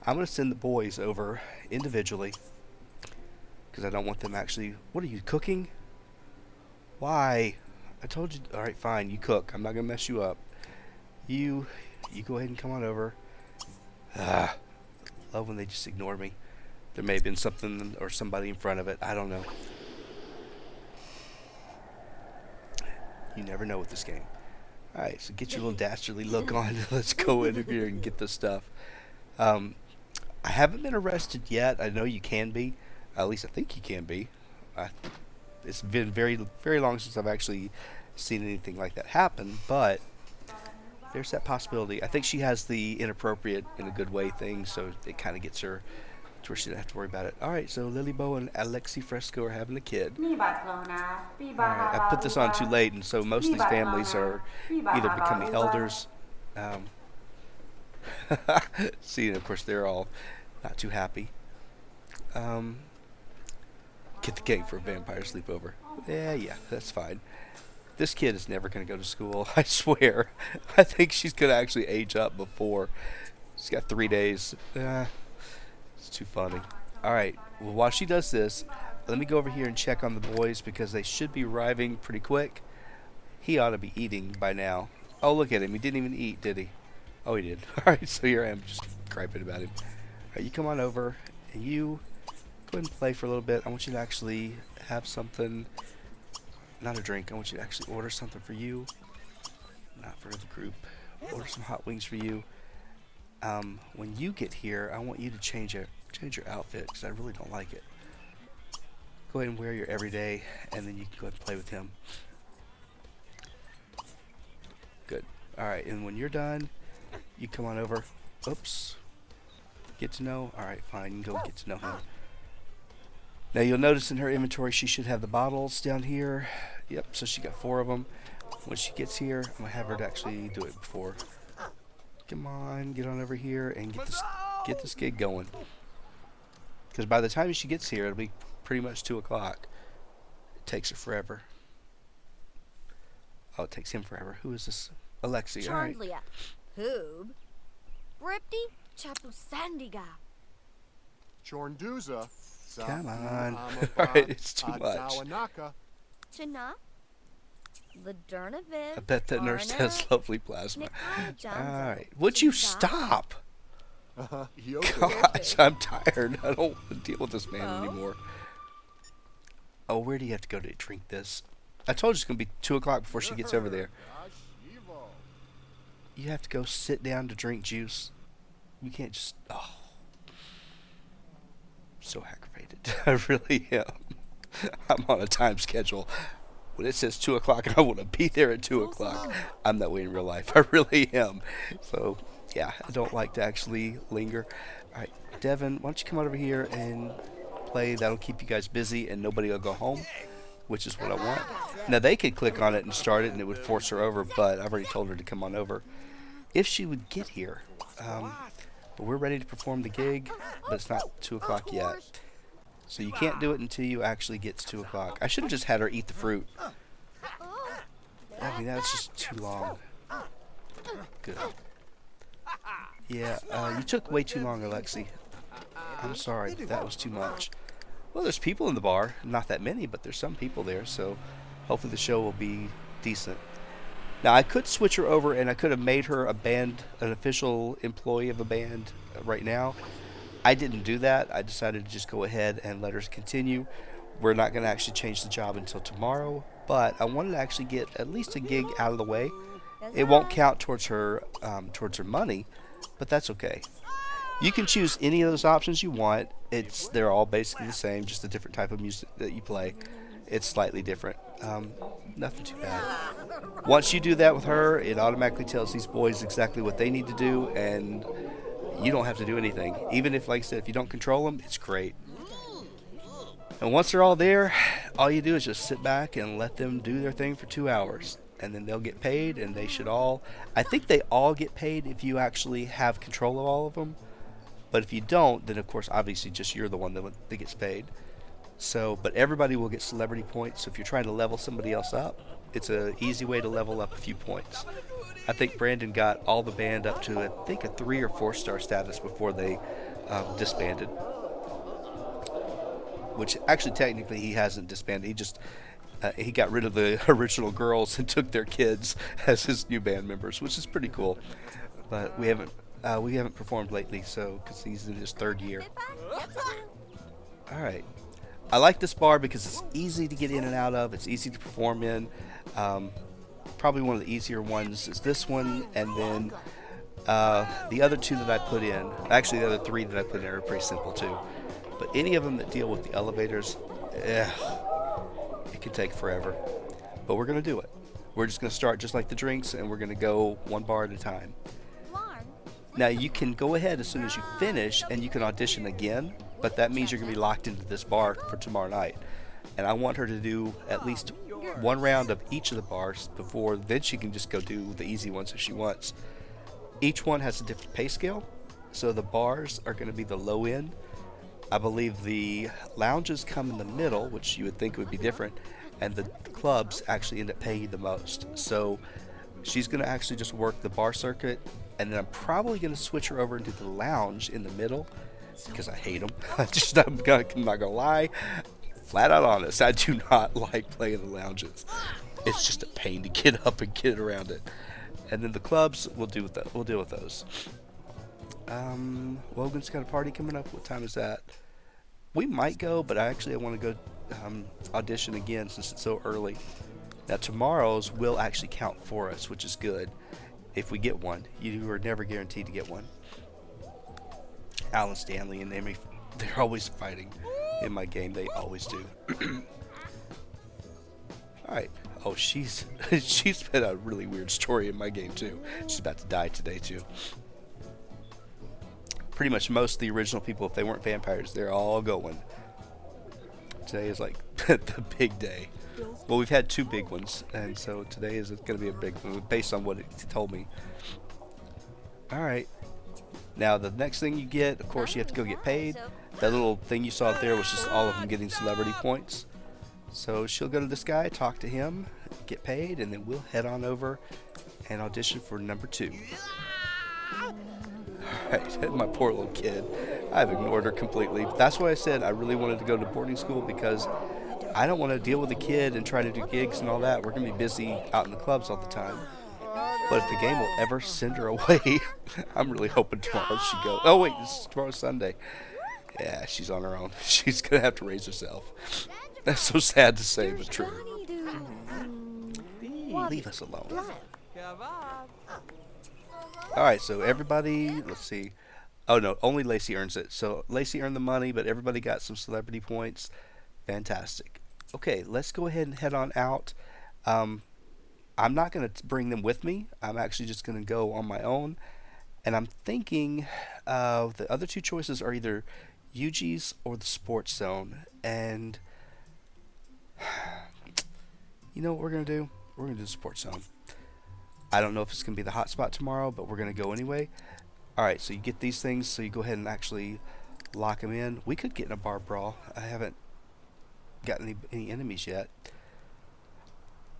I'm going to send the boys over individually because I don't want them actually. What are you cooking? Why? I told you. All right, fine. You cook. I'm not going to mess you up. You go ahead and come on over. Love when they just ignore me. There may have been something or somebody in front of it. I don't know. You never know with this game. Alright, so get your little dastardly look on. Let's go in here and get this stuff. I haven't been arrested yet. I know you can be. At least I think you can be. It's been very, very long since I've actually seen anything like that happen, but there's that possibility. I think she has the inappropriate in a good way thing, so it kind of gets her to where she didn't have to worry about it. All right, so Lily Bo and Alexi Fresco are having a kid. All right, I put this on too late, and so most of these families are either becoming elders. Um, See, and of course, they're all not too happy. Um, get the cake for a vampire sleepover. Yeah, that's fine. This kid is never going to go to school, I swear. I think she's going to actually age up before. She's got 3 days. It's too funny. All right, well, while she does this, let me go over here and check on the boys because they should be arriving pretty quick. He ought to be eating by now. Oh, look at him. He didn't even eat, did he? Oh, he did. All right, so here I am just griping about him. All right, you come on over, and you go ahead and play for a little bit. I want you to actually have something, not a drink. I want you to actually order something for you, not for the group. Order some hot wings for you. When you get here, I want you to change your outfit because I really don't like it. Go ahead and wear your everyday, and then you can go ahead and play with him. Good. All right, and when you're done, you come on over. Oops. Get to know. All right, fine. You can go get to know him. Now you'll notice in her inventory she should have the bottles down here. Yep. So she got 4 of them. When she gets here, I'm gonna have her to actually do it before. Come on, get on over here and get this gig going. Because by the time she gets here, it'll be pretty much 2 o'clock. It takes her forever. Oh, it takes him forever. Who is this? Alexi. All right. Chandlia. Hoob. Bripti Chapusandiga. Chornduza. Come on. Alright, it's too much. Chana. Ladurnavid. I bet that nurse has lovely plasma. Alright. Would you stop? Gosh, I'm tired. I don't want to deal with this man anymore. Oh, where do you have to go to drink this? I told you it's going to be 2 o'clock before she gets over there. You have to go sit down to drink juice. You can't just... Oh. So aggravated. I really am. I'm on a time schedule. When it says 2 o'clock, I want to be there at 2 o'clock. I'm that way in real life. I really am. So, yeah, I don't like to actually linger. All right, Devin, why don't you come over here and play? That'll keep you guys busy and nobody will go home, which is what I want. Now, they could click on it and start it, and it would force her over, but I've already told her to come on over if she would get here. But we're ready to perform the gig, but it's not 2 o'clock yet. So you can't do it until you actually get to 2 o'clock. I should have just had her eat the fruit. I mean, that's just too long. Good. Yeah, you took way too long, Alexi. I'm sorry, but that was too much. Well, there's people in the bar. Not that many, but there's some people there, so hopefully the show will be decent. Now, I could switch her over, and I could have made her a band, an official employee of a band right now. I didn't do that. I decided to just go ahead and let her continue. We're not going to actually change the job until tomorrow, but I wanted to actually get at least a gig out of the way. It won't count towards her money, but that's okay. You can choose any of those options you want. They're all basically the same, just a different type of music that you play. It's slightly different. Nothing too bad. Once you do that with her, it automatically tells these boys exactly what they need to do, and you don't have to do anything. Even if, like I said, if you don't control them, it's great. And once they're all there, all you do is just sit back and let them do their thing for 2 hours. And then they'll get paid, and they should all... I think they all get paid if you actually have control of all of them. But if you don't, then, of course, obviously just you're the one that gets paid. So, but everybody will get celebrity points. So if you're trying to level somebody else up, it's an easy way to level up a few points. I think Brandon got all the band up to, I think, a 3 or 4 star status before they disbanded. Which actually, technically, he hasn't disbanded. He just he got rid of the original girls and took their kids as his new band members, which is pretty cool. But we haven't performed lately, so because he's in his 3rd year. All right. I like this bar because it's easy to get in and out of. It's easy to perform in. Probably one of the easier ones is this one, and then the other 2 that I put in, actually the other 3 that I put in are pretty simple too. But any of them that deal with the elevators, it can take forever. But we're going to do it. We're just going to start just like the drinks, and we're going to go one bar at a time. Now you can go ahead as soon as you finish, and you can audition again. but that means you're going to be locked into this bar for tomorrow night. And I want her to do at least one round of each of the bars before then she can just go do the easy ones if she wants. Each one has a different pay scale. So the bars are going to be the low end. I believe the lounges come in the middle, which you would think would be different, and the clubs actually end up paying the most. So she's going to actually just work the bar circuit, and then I'm probably going to switch her over into the lounge in the middle because I hate them. I'm not gonna lie, flat out honest. I do not like playing the lounges. It's just a pain to get up and get around it. And then the clubs, we'll deal with that. We'll deal with those. Logan's got a party coming up. What time is that? We might go, but I want to go audition again since it's so early. Now tomorrow's will actually count for us, which is good. If we get one, you are never guaranteed to get one. Alan Stanley and Amy, they're always fighting in my game. They always do. All right. Oh, she's been a really weird story in my game too. She's about to die today too. Pretty much most of the original people, if they weren't vampires, they're all going. Today is like the big day. Well, we've had two big ones, and so today is going to be a big one based on what it told me. All right. Now, the next thing you get, of course, you have to go get paid. That little thing you saw up there was just all of them getting celebrity points. So she'll go to this guy, talk to him, get paid, and then we'll head on over and audition for number 2. Alright, my poor little kid. I've ignored her completely. That's why I said I really wanted to go to boarding school, because I don't want to deal with a kid and try to do gigs and all that. We're going to be busy out in the clubs all the time. But if the game will ever send her away, I'm really hoping tomorrow she goes. Oh wait, tomorrow's Sunday. Yeah, she's on her own. She's going to have to raise herself. That's so sad to say, but true. Leave us alone. Alright, so everybody, let's see. Oh no, only Lacey earns it. So Lacey earned the money, but everybody got some celebrity points. Fantastic. Okay, let's go ahead and head on out. I'm not going to bring them with me. I'm actually just going to go on my own. And I'm thinking the other two choices are either UG's or the Sports Zone. And you know what we're going to do? We're going to do the Sports Zone. I don't know if it's going to be the hot spot tomorrow, but we're going to go anyway. Alright, so you get these things, so you go ahead and actually lock them in. We could get in a bar brawl. I haven't gotten any enemies yet.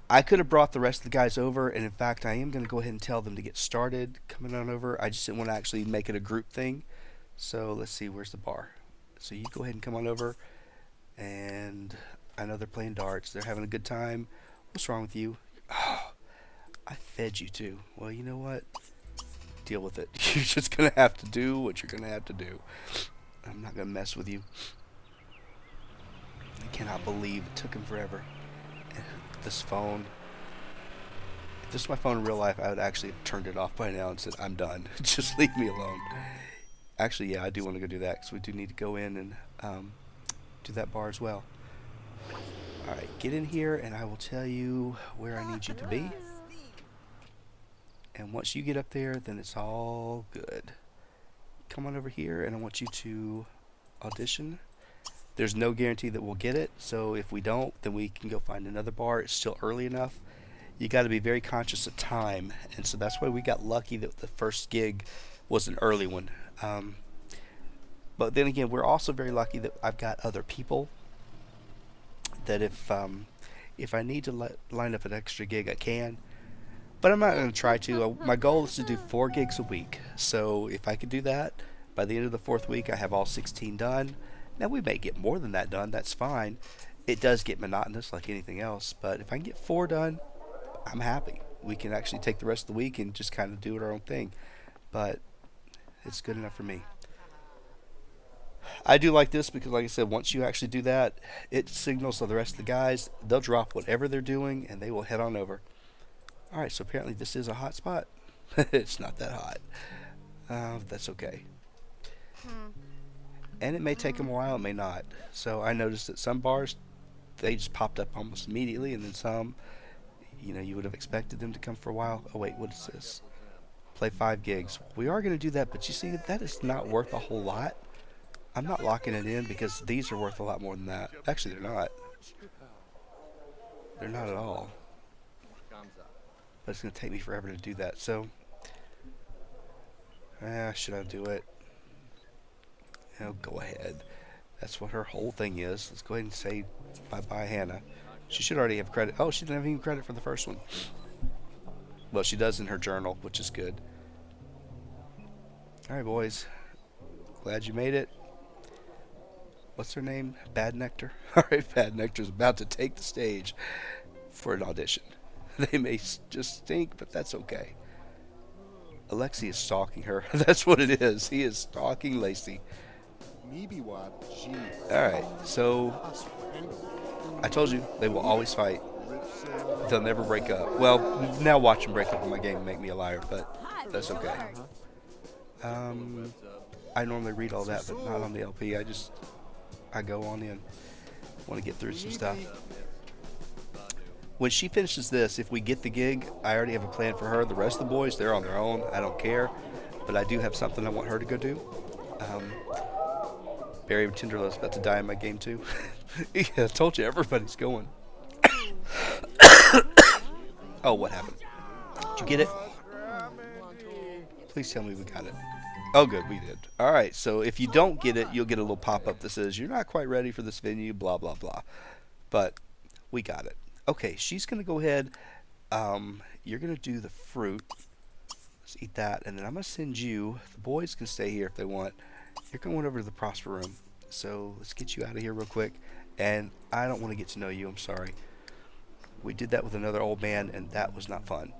I could have brought the rest of the guys over, and in fact, I am going to go ahead and tell them to get started coming on over. I just didn't want to actually make it a group thing. So let's see, where's the bar? So you go ahead and come on over, and I know they're playing darts. They're having a good time. What's wrong with you? Oh, I fed you too. Well, you know what? Deal with it. You're just going to have to do what you're going to have to do. I'm not going to mess with you. I cannot believe it took him forever. This phone. If this was my phone in real life, I would actually have turned it off by now and said, I'm done. Just leave me alone. Actually, yeah, I do want to go do that, because we do need to go in and do that bar as well. Alright, get in here and I will tell you where I need you to be. And once you get up there, then it's all good. Come on over here and I want you to audition. There's no guarantee that we'll get it, so if we don't, then we can go find another bar. It's still early enough. You got to be very conscious of time, and so that's why we got lucky that the first gig was an early one. But then again, we're also very lucky that I've got other people that if I need to line up an extra gig, I can. But I'm not going to try to. My goal is to do 4 gigs a week, so if I could do that, by the end of the 4th week, I have all 16 done. Now, we may get more than that done. That's fine. It does get monotonous like anything else. But if I can get 4 done, I'm happy. We can actually take the rest of the week and just kind of do our own thing. But it's good enough for me. I do like this because, like I said, once you actually do that, it signals to the rest of the guys. They'll drop whatever they're doing, and they will head on over. Alright, so apparently this is a hot spot. It's not that hot. That's okay. And it may take them a while, it may not. So I noticed that some bars, they just popped up almost immediately, and then some, you know, you would have expected them to come for a while. Oh wait, what is this? Play 5 gigs. We are going to do that, but you see, that is not worth a whole lot. I'm not locking it in because these are worth a lot more than that. Actually, they're not. They're not at all. But it's going to take me forever to do that. So, should I do it? Go ahead. That's what her whole thing is. Let's go ahead and say bye-bye, Hannah. She should already have credit. Oh, she didn't have any credit for the first one. Well, she does in her journal, which is good. All right, boys. Glad you made it. What's her name? Bad Nectar? All right, Bad Nectar's about to take the stage for an audition. They may just stink, but that's okay. Alexi is stalking her. That's what it is. He is stalking Lacey. Alright, so I told you they will always fight. They'll never break up. Well, now watch them break up in my game and make me a liar, but that's okay. I normally read all that, but not on the LP. I go on in. Want to get through some stuff. When she finishes this, if we get the gig, I already have a plan for her. The rest of the boys, they're on their own. I don't care. But I do have something I want her to go do. Barry Tinderlow's about to die in my game, too. Yeah, I told you, everybody's going. Oh, what happened? Did you get it? Please tell me we got it. Oh, good, we did. All right, so if you don't get it, you'll get a little pop-up that says, you're not quite ready for this venue, blah, blah, blah. But we got it. Okay, she's going to go ahead. You're going to do the fruit. Let's eat that. And then I'm going to send you. The boys can stay here if they want. You're going over to the Prosper room. So let's get you out of here real quick. And I don't want to get to know you. I'm sorry. We did that with another old man, and that was not fun.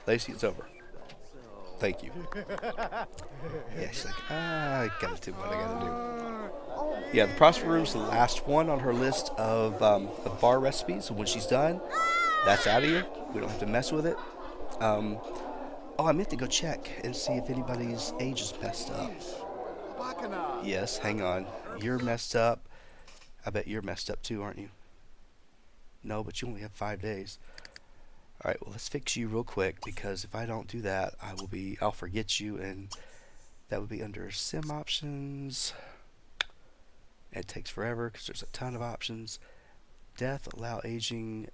Lacey, it's over. Thank you. Yeah, she's like, I got to do what I got to do. Yeah, the Prosper room's the last one on her list of bar recipes. So when she's done, that's out of here. We don't have to mess with it. Oh, I meant to go check and see if anybody's age is messed up. Yes, hang on. You're messed up. I bet you're messed up too, aren't you? No, but you only have 5 days. Alright, well, let's fix you real quick, because if I don't do that, I'll forget you, and that would be under sim options. It takes forever, because there's a ton of options. Death, allow aging,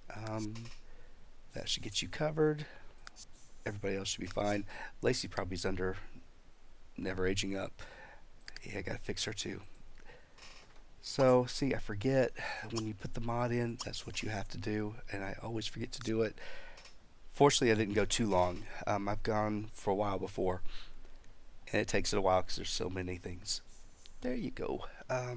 that should get you covered. Everybody else should be fine. Lacey probably's under never aging up. Yeah, I gotta fix her too. So, see, I forget, when you put the mod in, that's what you have to do, and I always forget to do it. Fortunately, I didn't go too long. I've gone for a while before, and it takes it a while because there's so many things. There you go. I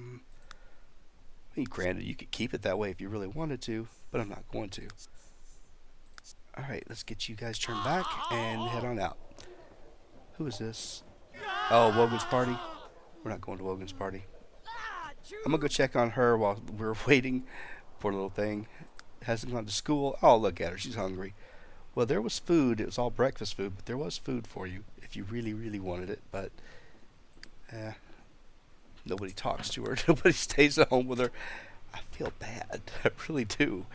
mean, granted, you could keep it that way if you really wanted to, but I'm not going to. Alright, let's get you guys turned back and head on out. Who is this? Oh, Wogan's party? We're not going to Wogan's party. I'm going to go check on her while we're waiting. Poor little thing. Hasn't gone to school. Oh, look at her. She's hungry. Well, there was food. It was all breakfast food, but there was food for you if you really, really wanted it. But, nobody talks to her. Nobody stays at home with her. I feel bad. I really do.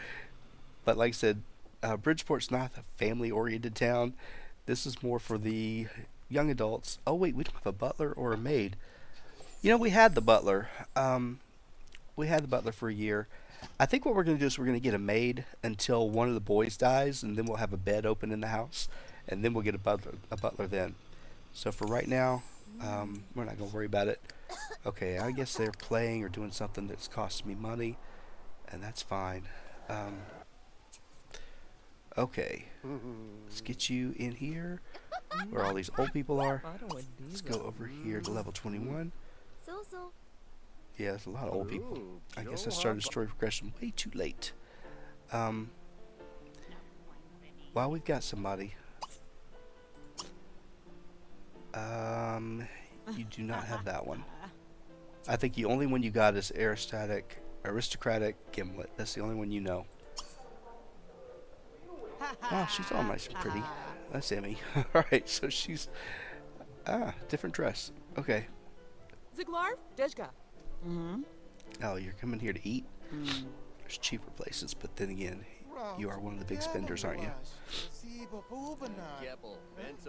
But like I said, Bridgeport's not a family-oriented town. This is more for the young adults. Oh, wait, we don't have a butler or a maid. You know, we had the butler. We had the butler for a year. I think what we're going to do is we're going to get a maid until one of the boys dies, and then we'll have a bed open in the house, and then we'll get a butler then. So for right now, we're not going to worry about it. Okay, I guess they're playing or doing something that's costing me money, and that's fine. Okay, let's get you in here where all these old people are. Let's go over here to level 21. Yeah, there's a lot of old people. I guess I started story progression way too late. While we've got somebody, you do not have that one. I think the only one you got is aristocratic Gimlet. That's the only one you know. Oh, she's all nice and pretty. That's Emmy. Alright, so she's different dress. Okay. Ziglar? Dejka. Oh, you're coming here to eat? There's cheaper places, but then again, you are one of the big spenders, aren't you?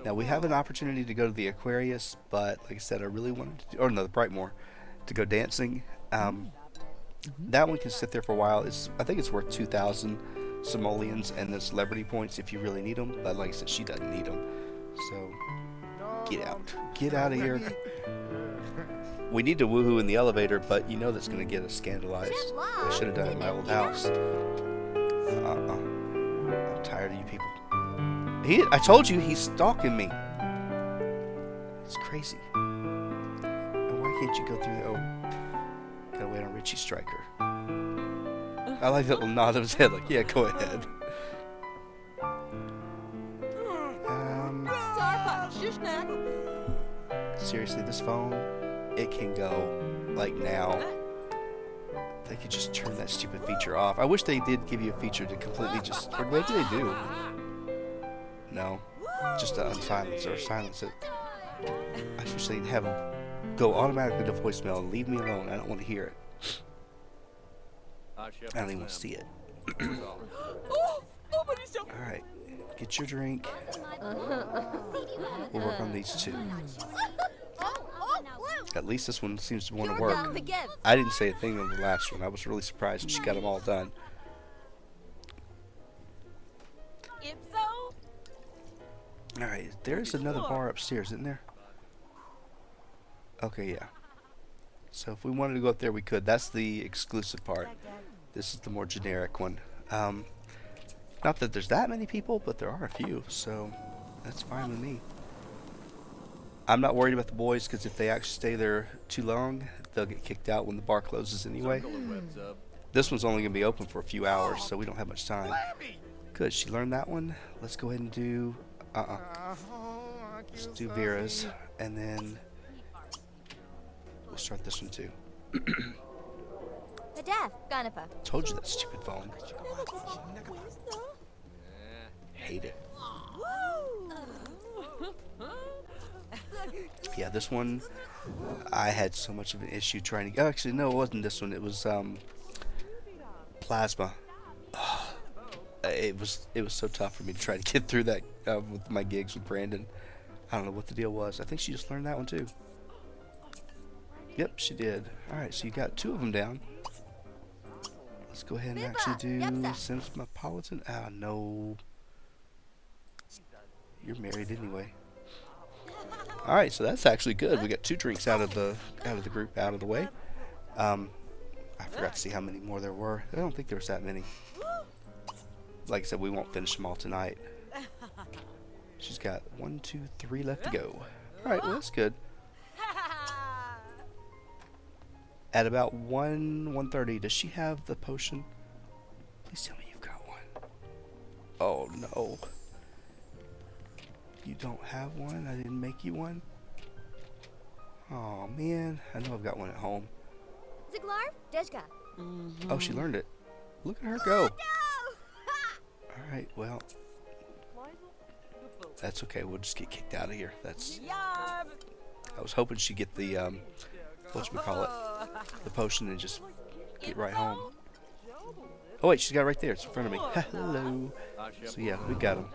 Now, we have an opportunity to go to the Aquarius, but like I said, I really wanted to do, or no, the Brightmoor. to go dancing. That one can sit there for a while. I think it's worth 2,000 simoleons and the celebrity points if you really need them. But like I said, she doesn't need them. So get out. Get out of here. We need to woohoo in the elevator, but you know that's going to get us scandalized. I should have done it in my old house. I'm tired of you people. I told you he's stalking me. It's crazy. And why can't you go through the... Oh, gotta wait on Richie Stryker. I like that little nod of his head, like, yeah, go ahead. Seriously, this phone, it can go, like, now. They could just turn that stupid feature off. I wish they did give you a feature to completely just... Or maybe they do. No. Just to unsilence or silence it. I wish they'd have them go automatically to voicemail and leave me alone. I don't want to hear it. I don't even want to see it. Alright. Get your drink. We'll work on these two. At least this one seems to want to work. I didn't say a thing on the last one. I was really surprised that she got them all done. Alright, there's another bar upstairs, isn't there? Okay, yeah. So if we wanted to go up there, we could. That's the exclusive part. This is the more generic one. Not that there's that many people, but there are a few, so that's fine with me. I'm not worried about the boys, because if they actually stay there too long, they'll get kicked out when the bar closes anyway. This one's only going to be open for a few hours, so we don't have much time. Good, she learned that one. Let's go ahead and do... Let's do Vera's, and then we'll start this one too. Told you that stupid phone. Hate it. Yeah, this one, I had so much of an issue trying to... Actually, no, it wasn't this one. It was Plasma. It was so tough for me to try to get through that with my gigs with Brandon. I don't know what the deal was. I think she just learned that one too. Yep, she did. Alright, so you got two of them down. Let's go ahead and actually do Cosmopolitan. Ah, no. You're married anyway. Alright, so that's actually good. We got two drinks out of the group out of the way. I forgot to see how many more there were. I don't think there was that many. Like I said, we won't finish them all tonight. She's got 1, 2, 3 left to go. Alright, well that's good. At about 1:30, does she have the potion? Please tell me you've got one. Oh no. You don't have one? I didn't make you one? Oh man, I know I've got one at home. Oh, she learned it. Look at her go. Alright, well, that's okay. We'll just get kicked out of here. That's... I was hoping she'd get the, whatchamacallit, the potion and just get right home. Oh wait, she's got it right there. It's in front of me. Hello. So yeah, we got him.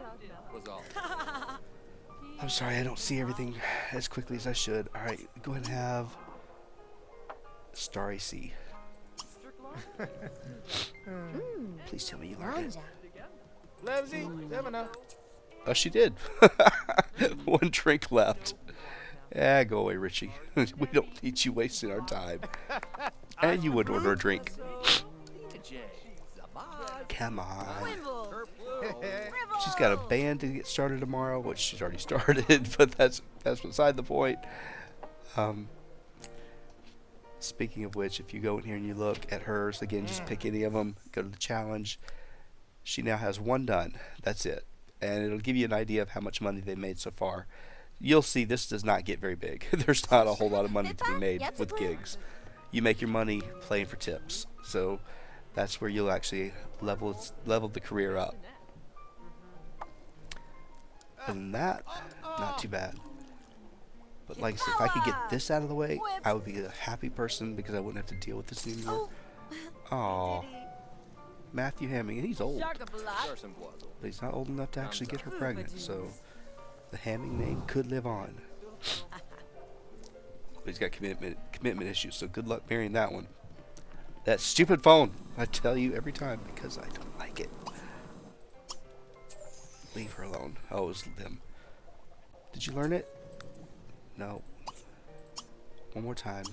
I'm sorry, I don't see everything as quickly as I should. Alright, go ahead and have Starry Sea. Please tell me you learned it. Oh, she did. One drink left. Ah, go away, Richie. We don't need you wasting our time. And you would order a drink. Come on. She's got a band to get started tomorrow, which she's already started, but that's beside the point. Speaking of which, if you go in here and you look at hers, again, just pick any of them, go to the challenge. She now has one done. That's it. And it'll give you an idea of how much money they made so far. You'll see this does not get very big. There's not a whole lot of money to be made with gigs. You make your money playing for tips. So that's where you'll actually level the career up. Other than that, not too bad. But like I said, if I could get this out of the way, I would be a happy person because I wouldn't have to deal with this anymore. Aww. Matthew Hamming, and he's old. But he's not old enough to actually get her pregnant, so the Hamming name could live on. but he's got commitment issues. So good luck marrying that one. That stupid phone. I tell you every time because I don't like it. Leave her alone. Oh, it was them. Did you learn it? No. One more time.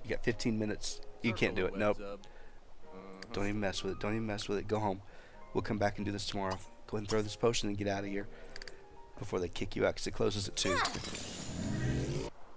You got 15 minutes. You can't do it. Nope. Don't even mess with it. Don't even mess with it. Go home. We'll come back and do this tomorrow. Go ahead and throw this potion and get out of here before they kick you out because it closes at 2.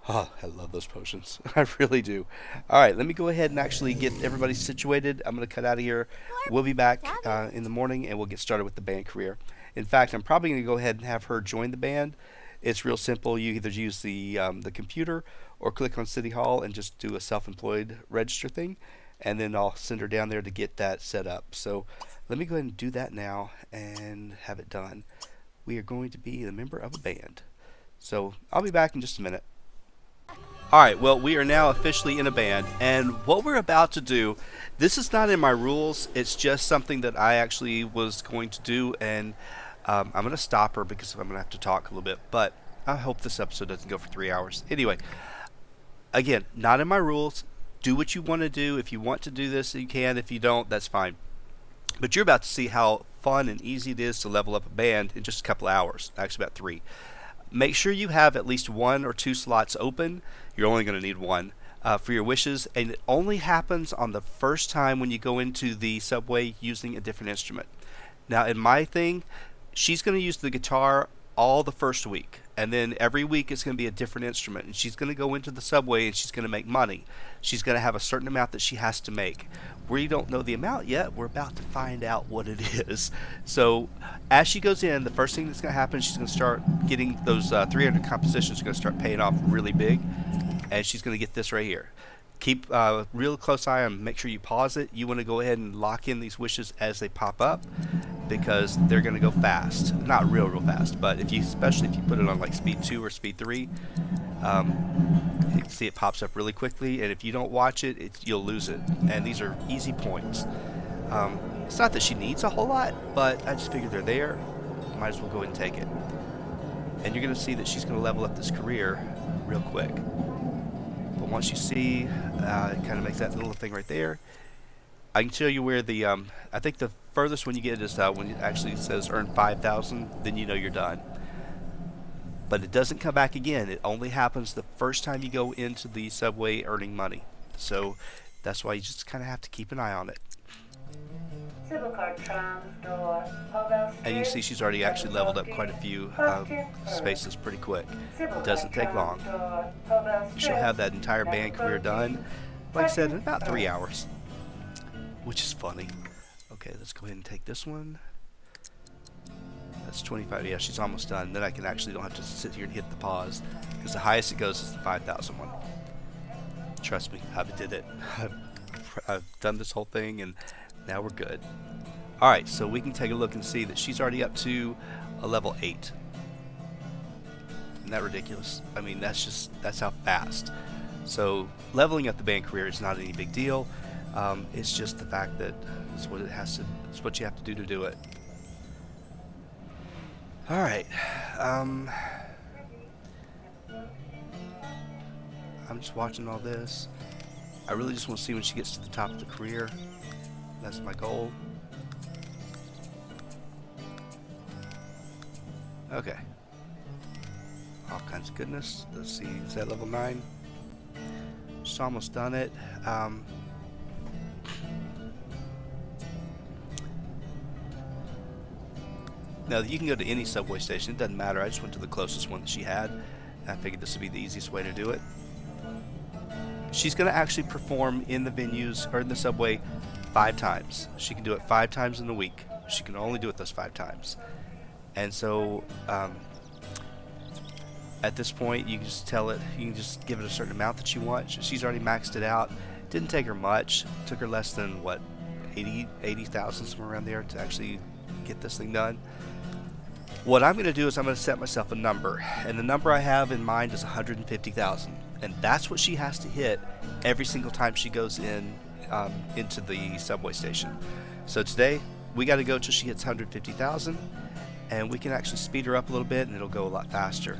Oh, I love those potions. I really do. All right, let me go ahead and actually get everybody situated. I'm going to cut out of here. We'll be back in the morning, and we'll get started with the band career. In fact, I'm probably going to go ahead and have her join the band. It's real simple. You either use the computer or click on City Hall and just do a self-employed register thing, and then I'll send her down there to get that set up. So let me go ahead and do that now and have it done. We are going to be a member of a band. So I'll be back in just a minute. Alright, well, we are now officially in a band, and what we're about to do, this is not in my rules, it's just something that I actually was going to do, and I'm going to stop her because I'm going to have to talk a little bit, but I hope this episode doesn't go for 3 hours. Anyway, again, not in my rules. Do what you want to do. If you want to do this, you can. If you don't, that's fine. But you're about to see how fun and easy it is to level up a band in just a couple of hours, actually about 3. Make sure you have at least 1 or 2 slots open. You're only going to need 1 for your wishes, and it only happens on the first time when you go into the subway using a different instrument. Now, in my thing, she's going to use the guitar all the first week, and then every week it's going to be a different instrument, and she's going to go into the subway and she's going to make money. She's going to have a certain amount that she has to make. We don't know the amount yet. We're about to find out what it is. So as she goes in, the first thing that's going to happen is she's going to start getting those 300 compositions are going to start paying off really big, and she's going to get this right here. Keep a real close eye on, make sure you pause it. You want to go ahead and lock in these wishes as they pop up because they're going to go fast. Not real fast, but especially if you put it on like speed 2 or speed 3, you can see it pops up really quickly, and if you don't watch it, you'll lose it. And these are easy points. It's not that she needs a whole lot, but I just figured they're there. Might as well go ahead and take it. And you're going to see that she's going to level up this career real quick. But once you see, it kind of makes that little thing right there. I can tell you where the, I think the furthest one you get is when it actually says earn 5,000, then you know you're done. But it doesn't come back again. It only happens the first time you go into the subway earning money. So that's why you just kind of have to keep an eye on it. And you see she's already actually leveled up quite a few spaces pretty quick. It doesn't take long. She'll have that entire band career done, like I said, in about 3 hours, which is funny. Okay, let's go ahead and take this one. That's 25. Yeah, she's almost done. Then I can actually don't have to sit here and hit the pause because the highest it goes is the 5,000 one. Trust me, I've did it. I've done this whole thing, and now we're good. Alright, so we can take a look and see that she's already up to a level 8. Isn't that ridiculous? I mean, that's how fast. So leveling up the band career is not any big deal. It's just the fact that it's what you have to do it. Alright. I'm just watching all this. I really just want to see when she gets to the top of the career. That's my goal. Okay. All kinds of goodness. Let's see. Is that level 9? Just almost done it. Now, you can go to any subway station. It doesn't matter. I just went to the closest one that she had. I figured this would be the easiest way to do it. She's going to actually perform in the venues or in the subway 5 times. She can do it 5 times in a week. She can only do it those 5 times. And so at this point, you can just tell it, you can just give it a certain amount that you want. She's already maxed it out. Didn't take her much. Took her less than, what, 80,000, somewhere around there to actually get this thing done. What I'm going to do is I'm going to set myself a number. And the number I have in mind is 150,000. And that's what she has to hit every single time she goes in into the subway station. So today, we got to go till she hits 150,000. And we can actually speed her up a little bit and it'll go a lot faster.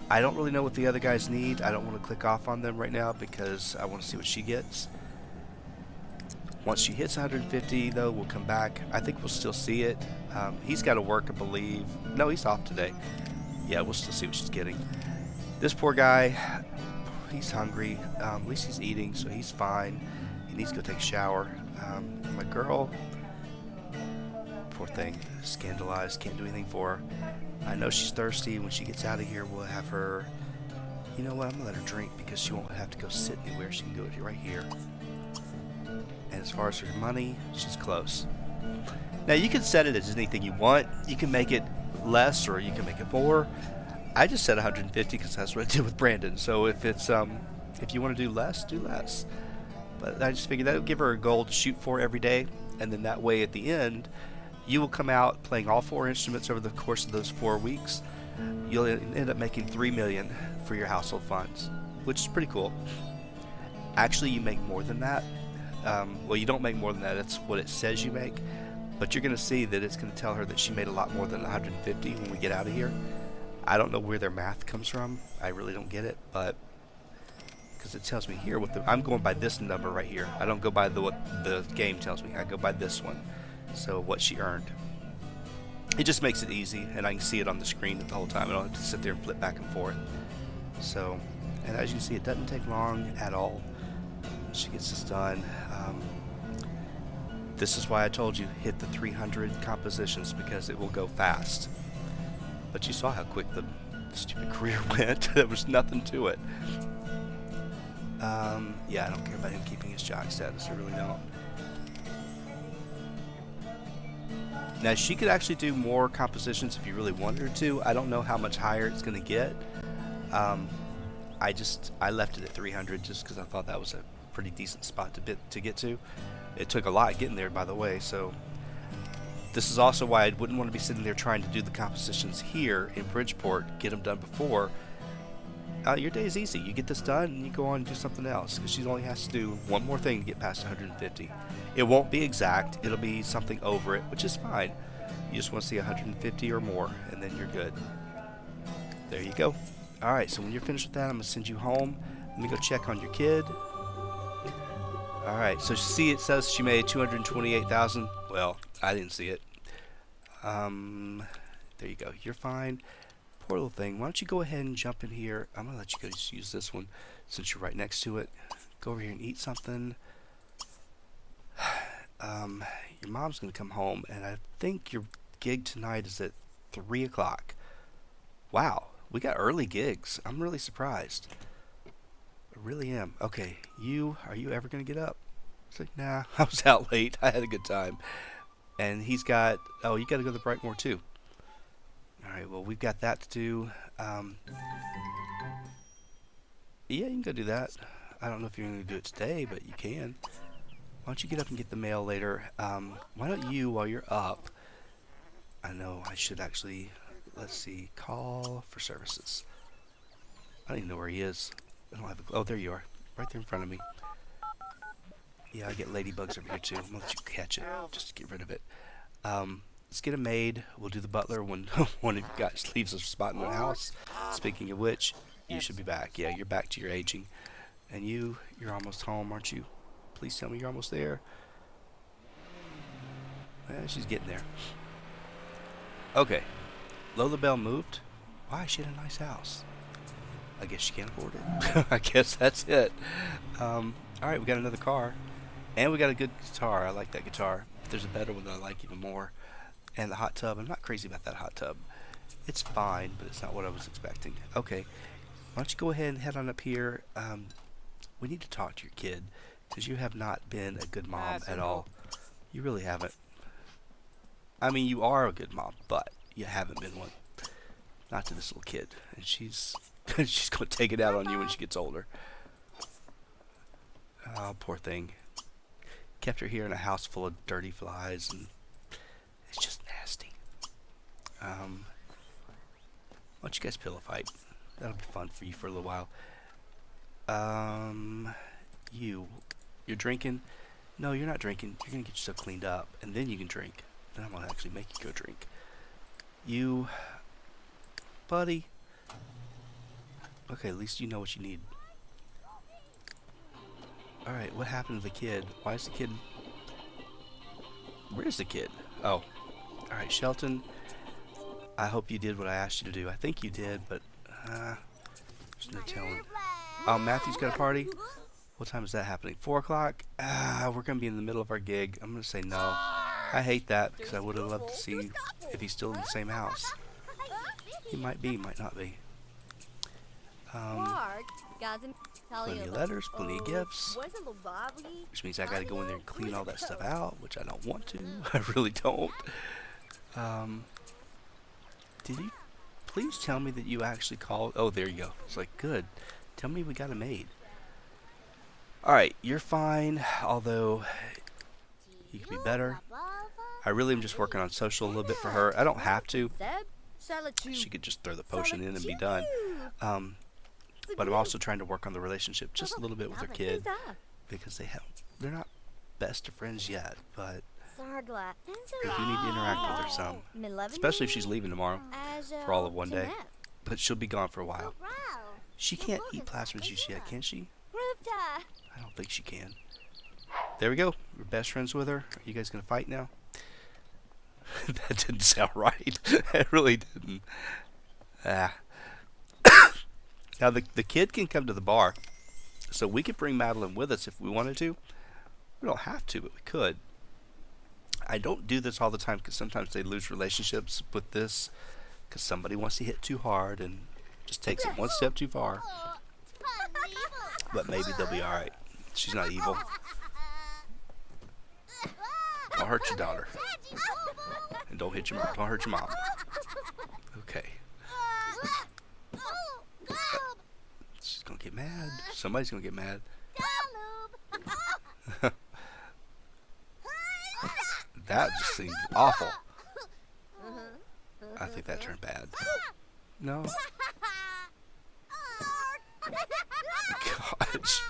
I don't really know what the other guys need. I don't want to click off on them right now because I want to see what she gets. Once she hits 150, though, we'll come back. I think we'll still see it. He's got to work, I believe. No, he's off today. Yeah, we'll still see what she's getting. This poor guy, he's hungry. At least he's eating, so he's fine. He needs to go take a shower. My girl, poor thing, scandalized, can't do anything for her. I know she's thirsty. When she gets out of here, we'll have her. You know what? I'm gonna let her drink because she won't have to go sit anywhere. She can do it right here. And as far as her money, she's close. Now you can set it as anything you want. You can make it less or you can make it more. I just set 150 because that's what I did with Brandon. So if it's if you want to do less, do less. But I just figured that would give her a goal to shoot for every day, and then that way at the end, you will come out playing all 4 instruments over the course of those 4 weeks. You'll end up making $3 million for your household funds, which is pretty cool. Actually, you make more than that. Well, you don't make more than that. That's what it says you make. But you're going to see that it's going to tell her that she made a lot more than 150 when we get out of here. I don't know where their math comes from. I really don't get it, but because it tells me here what I'm going by this number right here. I don't go by what the game tells me. I go by this one. So what she earned. It just makes it easy, and I can see it on the screen the whole time. I don't have to sit there and flip back and forth. So, and as you can see, it doesn't take long at all. She gets this done. This is why I told you hit the 300 compositions, because it will go fast. But you saw how quick the stupid career went. There was nothing to it. Yeah, I don't care about him keeping his jock status. I really don't. Now, she could actually do more compositions if you really wanted her to. I don't know how much higher it's going to get. I left it at 300 just because I thought that was a pretty decent spot to get to. It took a lot getting there, by the way, so this is also why I wouldn't want to be sitting there trying to do the compositions here in Bridgeport, get them done before. Your day is easy. You get this done and you go on and do something else, because she only has to do one more thing to get past 150. It won't be exact. It'll be something over it, which is fine. You just want to see 150 or more, and then you're good. There you go. Alright, so when you're finished with that, I'm going to send you home. Let me go check on your kid. Alright, so see, it says she made $228,000. Well, I didn't see it. There you go. You're fine. Poor little thing. Why don't you go ahead and jump in here? I'm going to let you go just use this one since you're right next to it. Go over here and eat something. Your mom's going to come home, and I think your gig tonight is at 3 o'clock. Wow, we got early gigs. I'm really surprised. I really am. Okay, are you ever going to get up? It's like, nah, I was out late. I had a good time. And he's got, oh, you got to go to the Brightmoor too. Alright, well, we've got that to do. Yeah, you can go do that. I don't know if you're going to do it today, but you can. Why don't you get up and get the mail later? Why don't you, while you're up, I know I should actually, let's see, call for services. I don't even know where he is. I don't have oh, there you are. Right there in front of me. Yeah, I get ladybugs over here too. I'm going to let you catch it, just to get rid of it. Let's get a maid. We'll do the butler when one of you guys leaves a spot in the house. Speaking of which, you should be back. Yeah, you're back to your aging. And you're almost home, aren't you? Please tell me you're almost there. She's getting there. Okay. Lola Bell moved. Why? She had a nice house. I guess she can't afford it. I guess that's it. Alright, we got another car. And we got a good guitar. I like that guitar. If there's a better one that I like even more. And the hot tub. I'm not crazy about that hot tub. It's fine, but it's not what I was expecting. Okay. Why don't you go ahead and head on up here. We need to talk to your kid, because you have not been a good mom at all. You really haven't. I mean, you are a good mom, but you haven't been one. Not to this little kid. And she's she's going to take it out on you when she gets older. Oh, poor thing. Kept her here in a house full of dirty flies, and it's just nasty. Why don't you guys pillow fight? That'll be fun for you for a little while. You're drinking? No, you're not drinking. You're gonna get yourself cleaned up, and then you can drink. Then I'm gonna actually make you go drink. You, buddy, Okay, at least you know what you need. Alright, what happened to the kid? Why is the kid... Where's the kid? Oh. Alright, Shelton, I hope you did what I asked you to do. I think you did, but... there's no telling. Oh, Matthew's got a party? What time is that happening? 4 o'clock? We're going to be in the middle of our gig. I'm going to say no. I hate that because I would have loved to see if he's still in the same house. He might be, might not be. Plenty of letters, plenty of gifts. Which means I got to go in there and clean all that stuff out, which I don't want to. I really don't. Did you please tell me that you actually called? Oh, there you go. It's like, good. Tell me we got a maid. Alright, you're fine, although you could be better. I really am just working on social a little bit for her. I don't have to. She could just throw the potion in and be done. But I'm also trying to work on the relationship just a little bit with her kid because they're not best of friends yet, but we do need to interact with her some, especially if she's leaving tomorrow for all of one day. But she'll be gone for a while. She can't eat plasma juice yet, can she? I don't think she can. There we go. We're best friends with her. Are you guys gonna fight now? That didn't sound right. It really didn't. Now the kid can come to the bar, so we could bring Madeline with us if we wanted to. We don't have to, but we could. I don't do this all the time because sometimes they lose relationships with this because somebody wants to hit too hard and just takes it one step too far. But maybe they'll be alright. She's not evil. Don't hurt your daughter. And don't hurt your mom. Okay. She's gonna get mad. Somebody's gonna get mad. That just seemed awful. I think that turned bad. No. Gosh.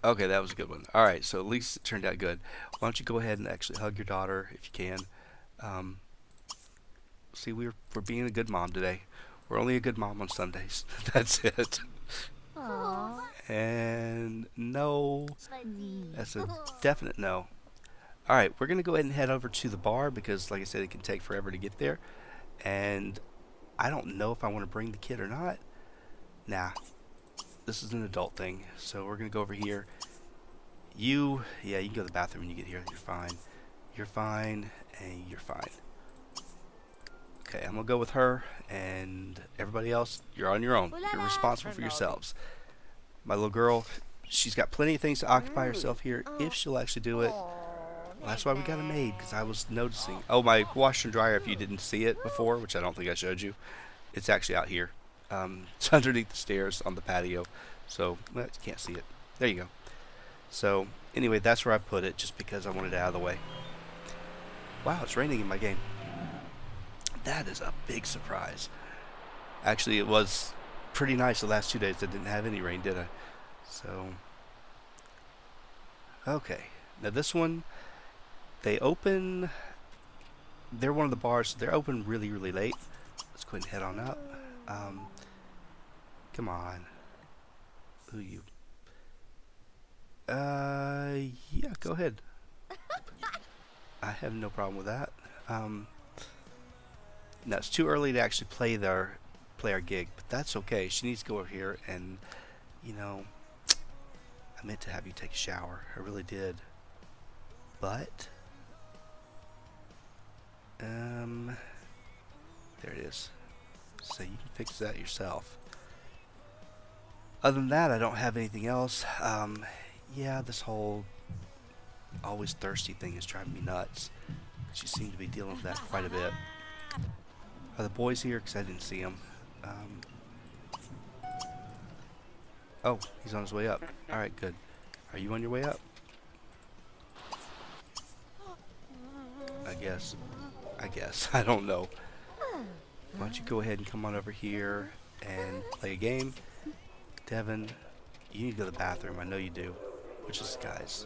Okay, that was a good one. Alright, so at least it turned out good. Why don't you go ahead and actually hug your daughter if you can. See, we're being a good mom today. We're only a good mom on Sundays. That's it. Aww. And no. That's a definite no. Alright, we're going to go ahead and head over to the bar because, like I said, it can take forever to get there. And I don't know if I want to bring the kid or not. Nah. This is an adult thing. So we're going to go over here. Yeah, you can go to the bathroom when you get here. You're fine. You're fine. And you're fine. Okay, I'm going to go with her. And everybody else, you're on your own. You're responsible for yourselves. My little girl, she's got plenty of things to occupy herself here if she'll actually do it. Well, that's why we got a maid, because I was noticing. Oh, my washer and dryer, if you didn't see it before, which I don't think I showed you, it's actually out here. It's underneath the stairs on the patio, so well, you can't see it. There you go. So, anyway, that's where I put it, just because I wanted it out of the way. Wow, it's raining in my game. That is a big surprise. Actually, it was pretty nice the last 2 days. I didn't have any rain, did I? So, okay. Now this one, they're one of the bars, so they're open really, really late. Let's go ahead and head on up. Come on. Who are you? Yeah, go ahead. I have no problem with that. Now it's too early to actually play our gig, but that's okay. She needs to go over here and, you know, I meant to have you take a shower. I really did. But, there it is. So you can fix that yourself. Other than that, I don't have anything else. Yeah, this whole always thirsty thing is driving me nuts. She seemed to be dealing with that quite a bit. Are the boys here? Because I didn't see them. Oh, he's on his way up. Alright, good. Are you on your way up? I guess. I don't know. Why don't you go ahead and come on over here and play a game? Devin, you need to go to the bathroom. I know you do. Which is, guys,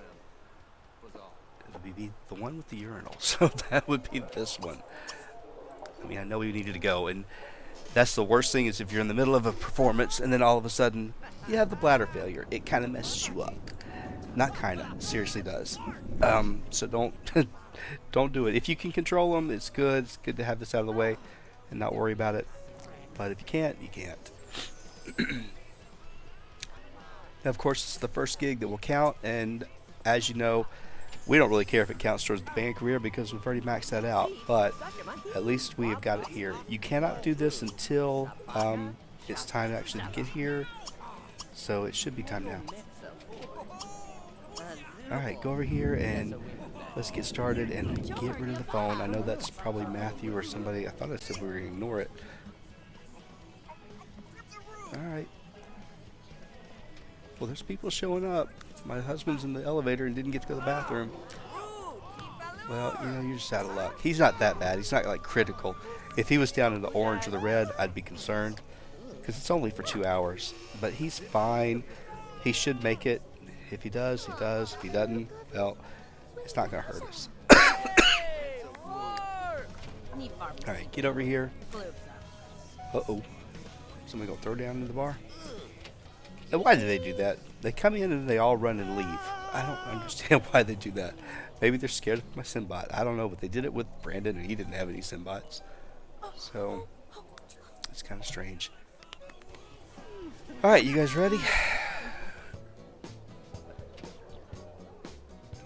it would be the one with the urinal. So that would be this one. I mean, I know we needed to go. And That's the worst thing is if you're in the middle of a performance and then all of a sudden you have the bladder failure. It kind of messes you up. Not kind of, seriously does. So don't don't do it. If you can control them, it's good. It's good to have this out of the way and not worry about it. But if you can't, you can't. Now, of course, it's the first gig that will count, and as you know, we don't really care if it counts towards the band career because we've already maxed that out. But at least we have got it here. You cannot do this until it's time actually to get here. So it should be time now. Alright, go over here and let's get started and get rid of the phone. I know that's probably Matthew or somebody. I thought I said we were going to ignore it. Alright. Well, there's people showing up. My husband's in the elevator and didn't get to go to the bathroom. Well, you know, you're just out of luck. He's not that bad. He's not, like, critical. If he was down in the orange or the red, I'd be concerned. Because it's only for 2 hours. But he's fine. He should make it. If he does, he does. If he doesn't, well, it's not going to hurt us. Alright, get over here. Uh-oh. Somebody going to throw down in the bar? Now, why do they do that? They come in and they all run and leave. I don't understand why they do that. Maybe they're scared of my Simbot. I don't know, but they did it with Brandon and he didn't have any Simbots. So, it's kind of strange. Alright, you guys ready?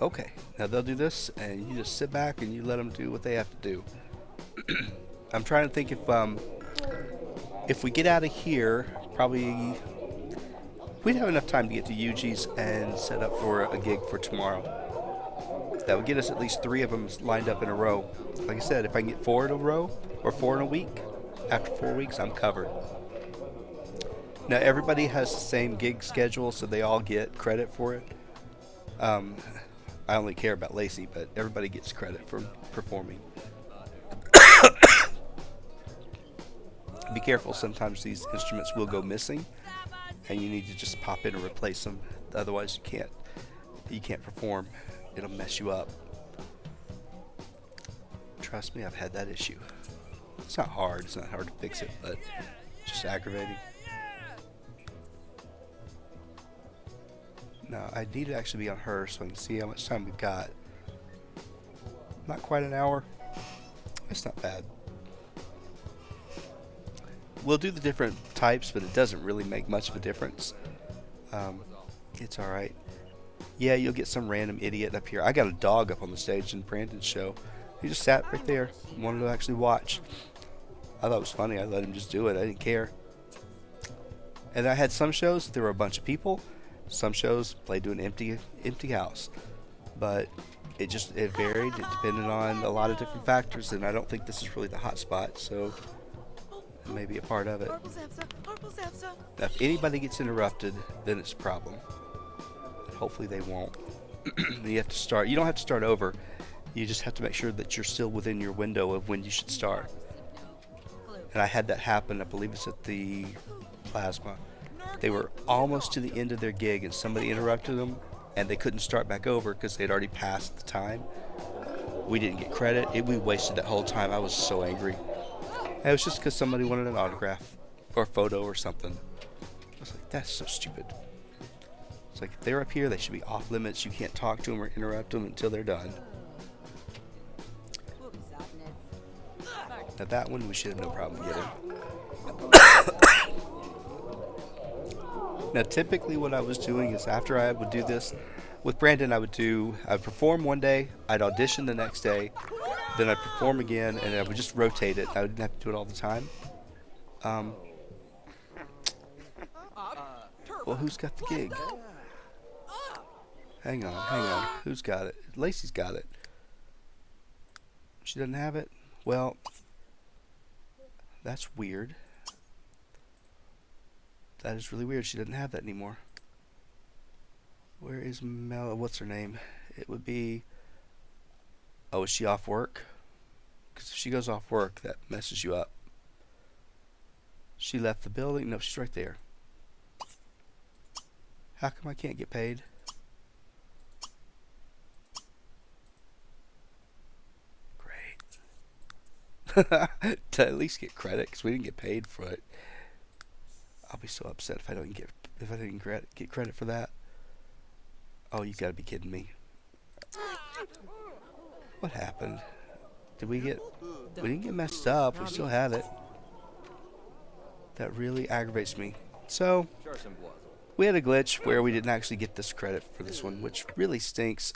Okay, now they'll do this, and you just sit back and you let them do what they have to do. I'm trying to think if we get out of here, probably we'd have enough time to get to Yuji's and set up for a gig for tomorrow. That would get us at least 3 of them lined up in a row. Like I said, if I can get 4 in a row or 4 in a week, after 4 weeks, I'm covered. Now everybody has the same gig schedule, so they all get credit for it. I only care about Lacey, but everybody gets credit for performing. Be careful, sometimes these instruments will go missing, and you need to just pop in and replace them. Otherwise, you can't perform. It'll mess you up. Trust me, I've had that issue. It's not hard. It's not hard to fix it, but just aggravating. No, I need to actually be on her so I can see how much time we've got. Not quite an hour. That's not bad. We'll do the different types, but it doesn't really make much of a difference. It's alright. Yeah, you'll get some random idiot up here. I got a dog up on the stage in Brandon's show. He just sat right there, wanted to actually watch. I thought it was funny. I let him just do it. I didn't care. And I had some shows, there were a bunch of people. Some shows played to an empty house, but it varied. It depended on a lot of different factors, and I don't think this is really the hot spot, so it may be a part of it. Now, if anybody gets interrupted, then it's a problem. Hopefully they won't. You have to start. You don't have to start over. You just have to make sure that you're still within your window of when you should start. And I had that happen. I believe it's at the Plasma. They were almost to the end of their gig and somebody interrupted them and they couldn't start back over because they'd already passed the time. We didn't get credit. We wasted that whole time. I was so angry. And it was just because somebody wanted an autograph or a photo or something. I was like, that's so stupid. It's like, if they're up here, they should be off limits. You can't talk to them or interrupt them until they're done. Now that one we should have no problem getting. Now typically what I was doing is after I would do this, with Brandon I'd perform one day, I'd audition the next day, then I'd perform again, and I would just rotate it. I didn't have to do it all the time. Well, who's got the gig? Hang on. Who's got it? Lacey's got it. She doesn't have it? Well, that's weird. That is really weird. She doesn't have that anymore. Where is Mel? What's her name? It would be... Oh, is she off work? Because if she goes off work, that messes you up. She left the building? No, she's right there. How come I can't get paid? to at least get credit because we didn't get paid for it. I'll be so upset if I didn't get credit for that. Oh, you gotta be kidding me. What happened? Did we get... We didn't get messed up. We still had it. That really aggravates me. So, we had a glitch where we didn't actually get this credit for this one, which really stinks.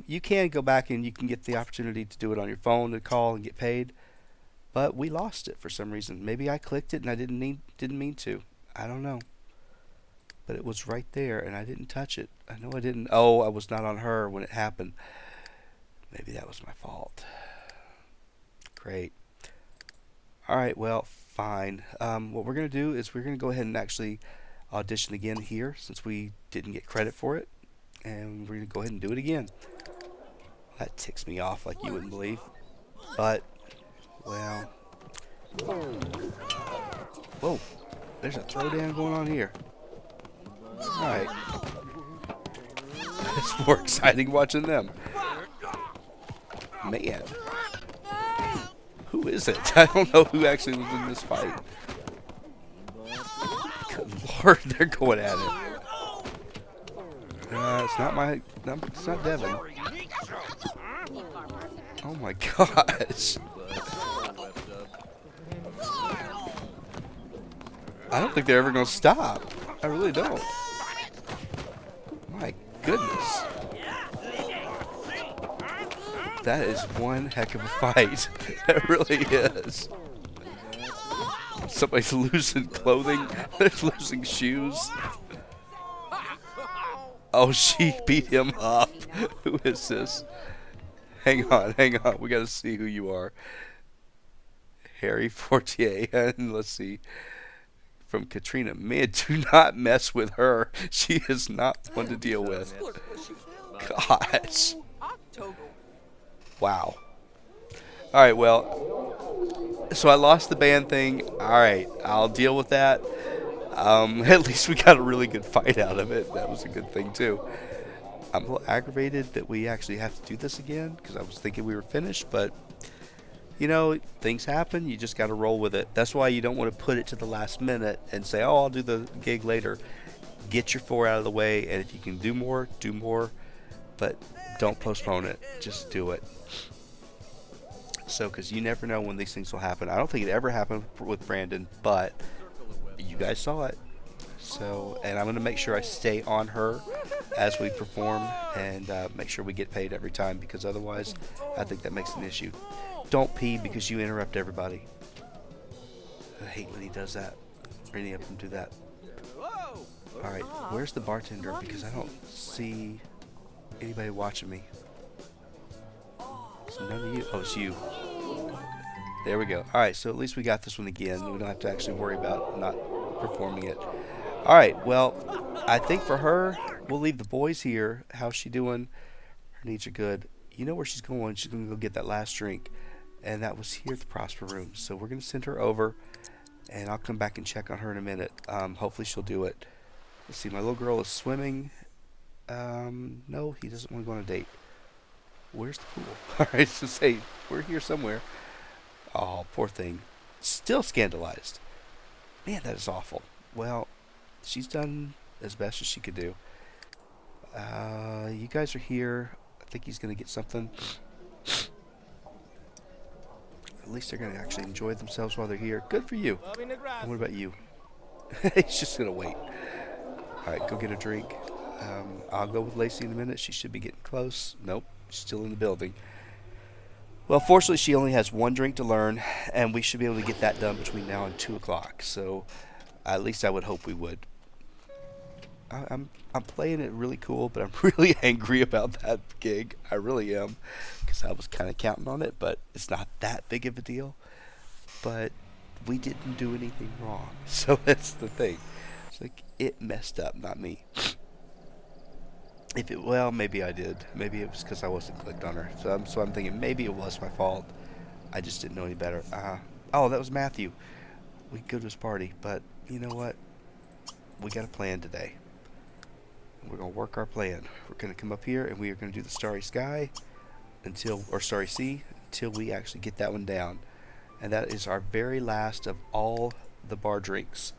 You can go back and you can get the opportunity to do it on your phone to call and get paid, but we lost it for some reason. Maybe I clicked it and I didn't mean to. I don't know. But it was right there and I didn't touch it. I know I didn't. Oh, I was not on her when it happened. Maybe that was my fault. Great. Alright, well, fine. What we're going to do is we're going to go ahead and actually audition again here since we didn't get credit for it. And we're going to go ahead and do it again. That ticks me off like you wouldn't believe. But, well... Whoa. There's a throwdown going on here. Alright. It's more exciting watching them. Man. Who is it? I don't know who actually was in this fight. Good lord, they're going at it. It's not Devin. Oh my gosh. I don't think they're ever going to stop. I really don't. My goodness. That is one heck of a fight. That really is. Somebody's losing clothing. They're losing shoes. Oh, she beat him up. Who is this? Hang on. We gotta see who you are. Harry Fortier. And let's see. From Katrina. Man, do not mess with her. She is not one to deal with. Gosh. Wow. Alright, well. So I lost the band thing. Alright, I'll deal with that. At least we got a really good fight out of it. That was a good thing, too. I'm a little aggravated that we actually have to do this again, because I was thinking we were finished, but, you know, things happen. You just got to roll with it. That's why you don't want to put it to the last minute and say, oh, I'll do the gig later. Get your 4 out of the way, and if you can do more, but don't postpone it. Just do it. So, because you never know when these things will happen. I don't think it ever happened with Brandon, but you guys saw it. So, and I'm going to make sure I stay on her as we perform and make sure we get paid every time, because otherwise I think that makes an issue. Don't pee because you interrupt everybody. I hate when he does that, or any of them do that. Alright, where's the bartender? Because I don't see anybody watching me. So none of you. Oh, it's you. There we go. Alright, so at least we got this one again. We don't have to actually worry about not performing it. Alright, well, I think for her, we'll leave the boys here. How's she doing? Her needs are good. You know where she's going. She's going to go get that last drink. And that was here at the Prosper Room. So we're going to send her over. And I'll come back and check on her in a minute. Hopefully she'll do it. Let's see, my little girl is swimming. No, he doesn't want to go on a date. Where's the pool? Alright, so say, we're here somewhere. Oh, poor thing. Still scandalized. Man, that is awful. Well, she's done as best as she could do. You guys are here. I think he's going to get something. At least they're going to actually enjoy themselves while they're here. Good for you. And what about you? He's just going to wait. Alright, go get a drink. I'll go with Lacey in a minute. She should be getting close. Nope, still in the building. Well, fortunately, she only has one drink to learn, and we should be able to get that done between now and 2 o'clock. So, at least I would hope we would. I'm playing it really cool, but I'm really angry about that gig. I really am, because I was kind of counting on it, but it's not that big of a deal. But we didn't do anything wrong, so that's the thing. It's like it messed up, not me. Well, maybe I did. Maybe it was because I wasn't clicked on her. So I'm thinking maybe it was my fault. I just didn't know any better. Oh, that was Matthew. We could go to his party, but you know what? We got a plan today. We're gonna work our plan. We're gonna come up here and we are gonna do the Starry Sky Starry Sea until we actually get that one down. And that is our very last of all the bar drinks.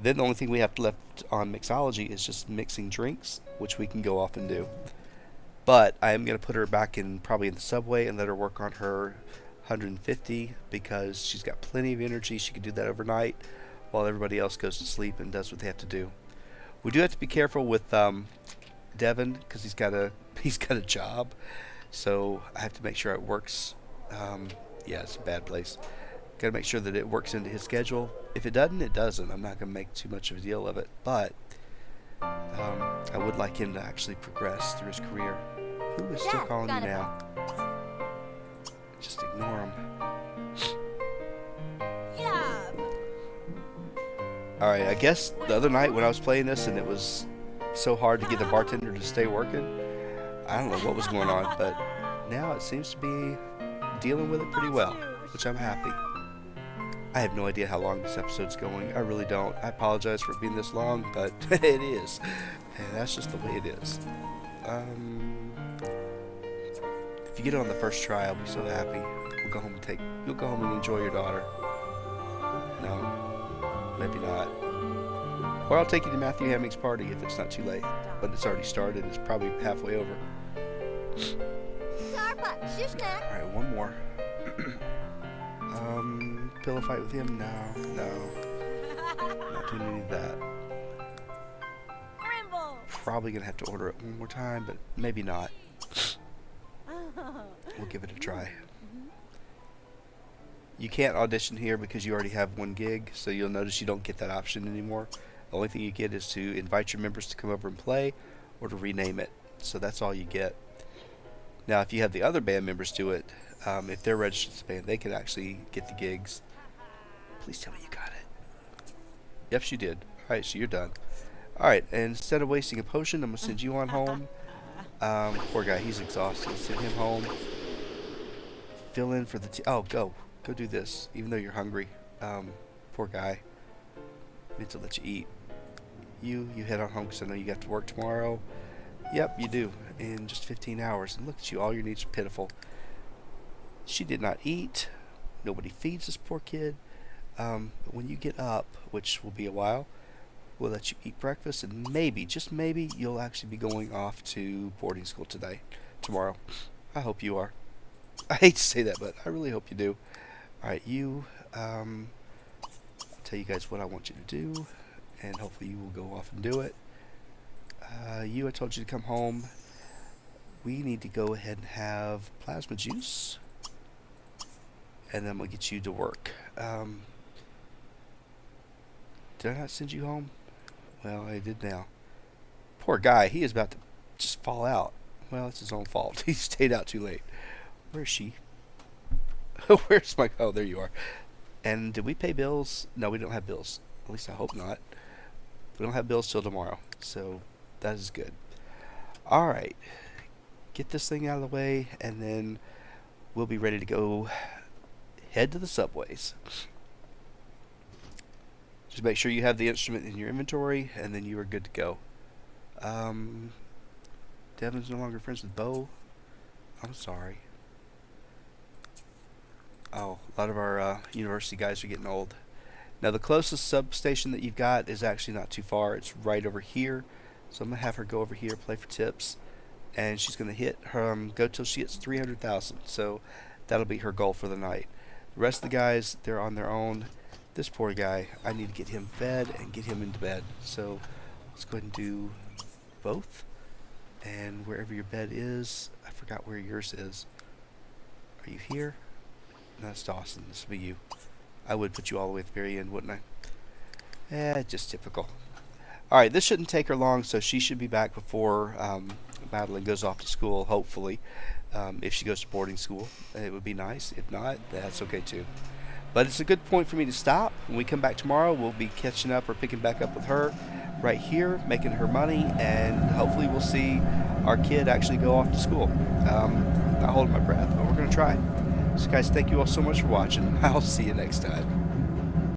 Then the only thing we have left on mixology is just mixing drinks, which we can go off and do. But I am going to put her back in probably in the subway and let her work on her 150 because she's got plenty of energy. She can do that overnight while everybody else goes to sleep and does what they have to do. We do have to be careful with Devin because he's got a job, so I have to make sure it works. Yeah, it's a bad place. Got to make sure that it works into his schedule. If it doesn't, it doesn't. I'm not going to make too much of a deal of it, but I would like him to actually progress through his career. Who is still Dad, calling you got it. now? Just ignore him. Yeah. Alright, I guess the other night when I was playing this and it was so hard to get the bartender to stay working, I don't know what was going on, but now it seems to be dealing with it pretty well, which I'm happy. I have no idea how long this episode's going. I really don't. I apologize for it being this long, but it is. And that's just the way it is. If you get it on the first try, I'll be so happy. You'll go home and enjoy your daughter. No, maybe not. Or I'll take you to Matthew Hammock's party if it's not too late. But it's already started. It's probably halfway over. Starbucks, shoe snack. Alright, one more. Pillow fight with him? No. Not doing any of that. Grimble. Probably gonna have to order it one more time, but maybe not. We'll give it a try. You can't audition here because you already have one gig, so you'll notice you don't get that option anymore. The only thing you get is to invite your members to come over and play or to rename it. So that's all you get. Now, if you have the other band members do it, if they're registered as a band, they can actually get the gigs. Please tell me you got it. Yep, she did. Alright, so you're done. Alright, and instead of wasting a potion, I'm going to send you on home. Poor guy, he's exhausted. Send him home. Fill in for the oh, go do this, even though you're hungry. Poor guy. Meant to let you eat. You head on home because I know you have to work tomorrow. Yep, you do, in just 15 hours. And look at you, all your needs are pitiful. She did not eat. Nobody feeds this poor kid. When you get up, which will be a while, we'll let you eat breakfast, and maybe, just maybe, you'll actually be going off to boarding school tomorrow. I hope you are. I hate to say that, but I really hope you do. Alright, I'll tell you guys what I want you to do, and hopefully you will go off and do it. I told you to come home. We need to go ahead and have plasma juice, and then we'll get you to work. Did I not send you home? Well, I did now. Poor guy, he is about to just fall out. Well, it's his own fault. He stayed out too late. Where is she? Where's my... Oh, there you are. And did we pay bills? No, we don't have bills. At least I hope not. We don't have bills till tomorrow. So, that is good. Alright. Get this thing out of the way, and then we'll be ready to go head to the subways. Just make sure you have the instrument in your inventory, and then you are good to go. Devin's no longer friends with Bo. I'm sorry. Oh, a lot of our university guys are getting old. Now, the closest substation that you've got is actually not too far. It's right over here. So I'm going to have her go over here, play for tips. And she's going to hit her, go till she hits 300,000. So that'll be her goal for the night. The rest of the guys, they're on their own. This poor guy, I need to get him fed and get him into bed. So let's go ahead and do both. And wherever your bed is, I forgot where yours is. Are you here? No, that's Dawson. This will be you. I would put you all the way at the very end, wouldn't I? Just typical. Alright, this shouldn't take her long, so she should be back before Madeline goes off to school, hopefully. If she goes to boarding school, it would be nice. If not, that's okay too. But it's a good point for me to stop. When we come back tomorrow, we'll be catching up or picking back up with her right here, making her money, and hopefully we'll see our kid actually go off to school. Not holding my breath, but we're going to try. So guys, thank you all so much for watching. I'll see you next time.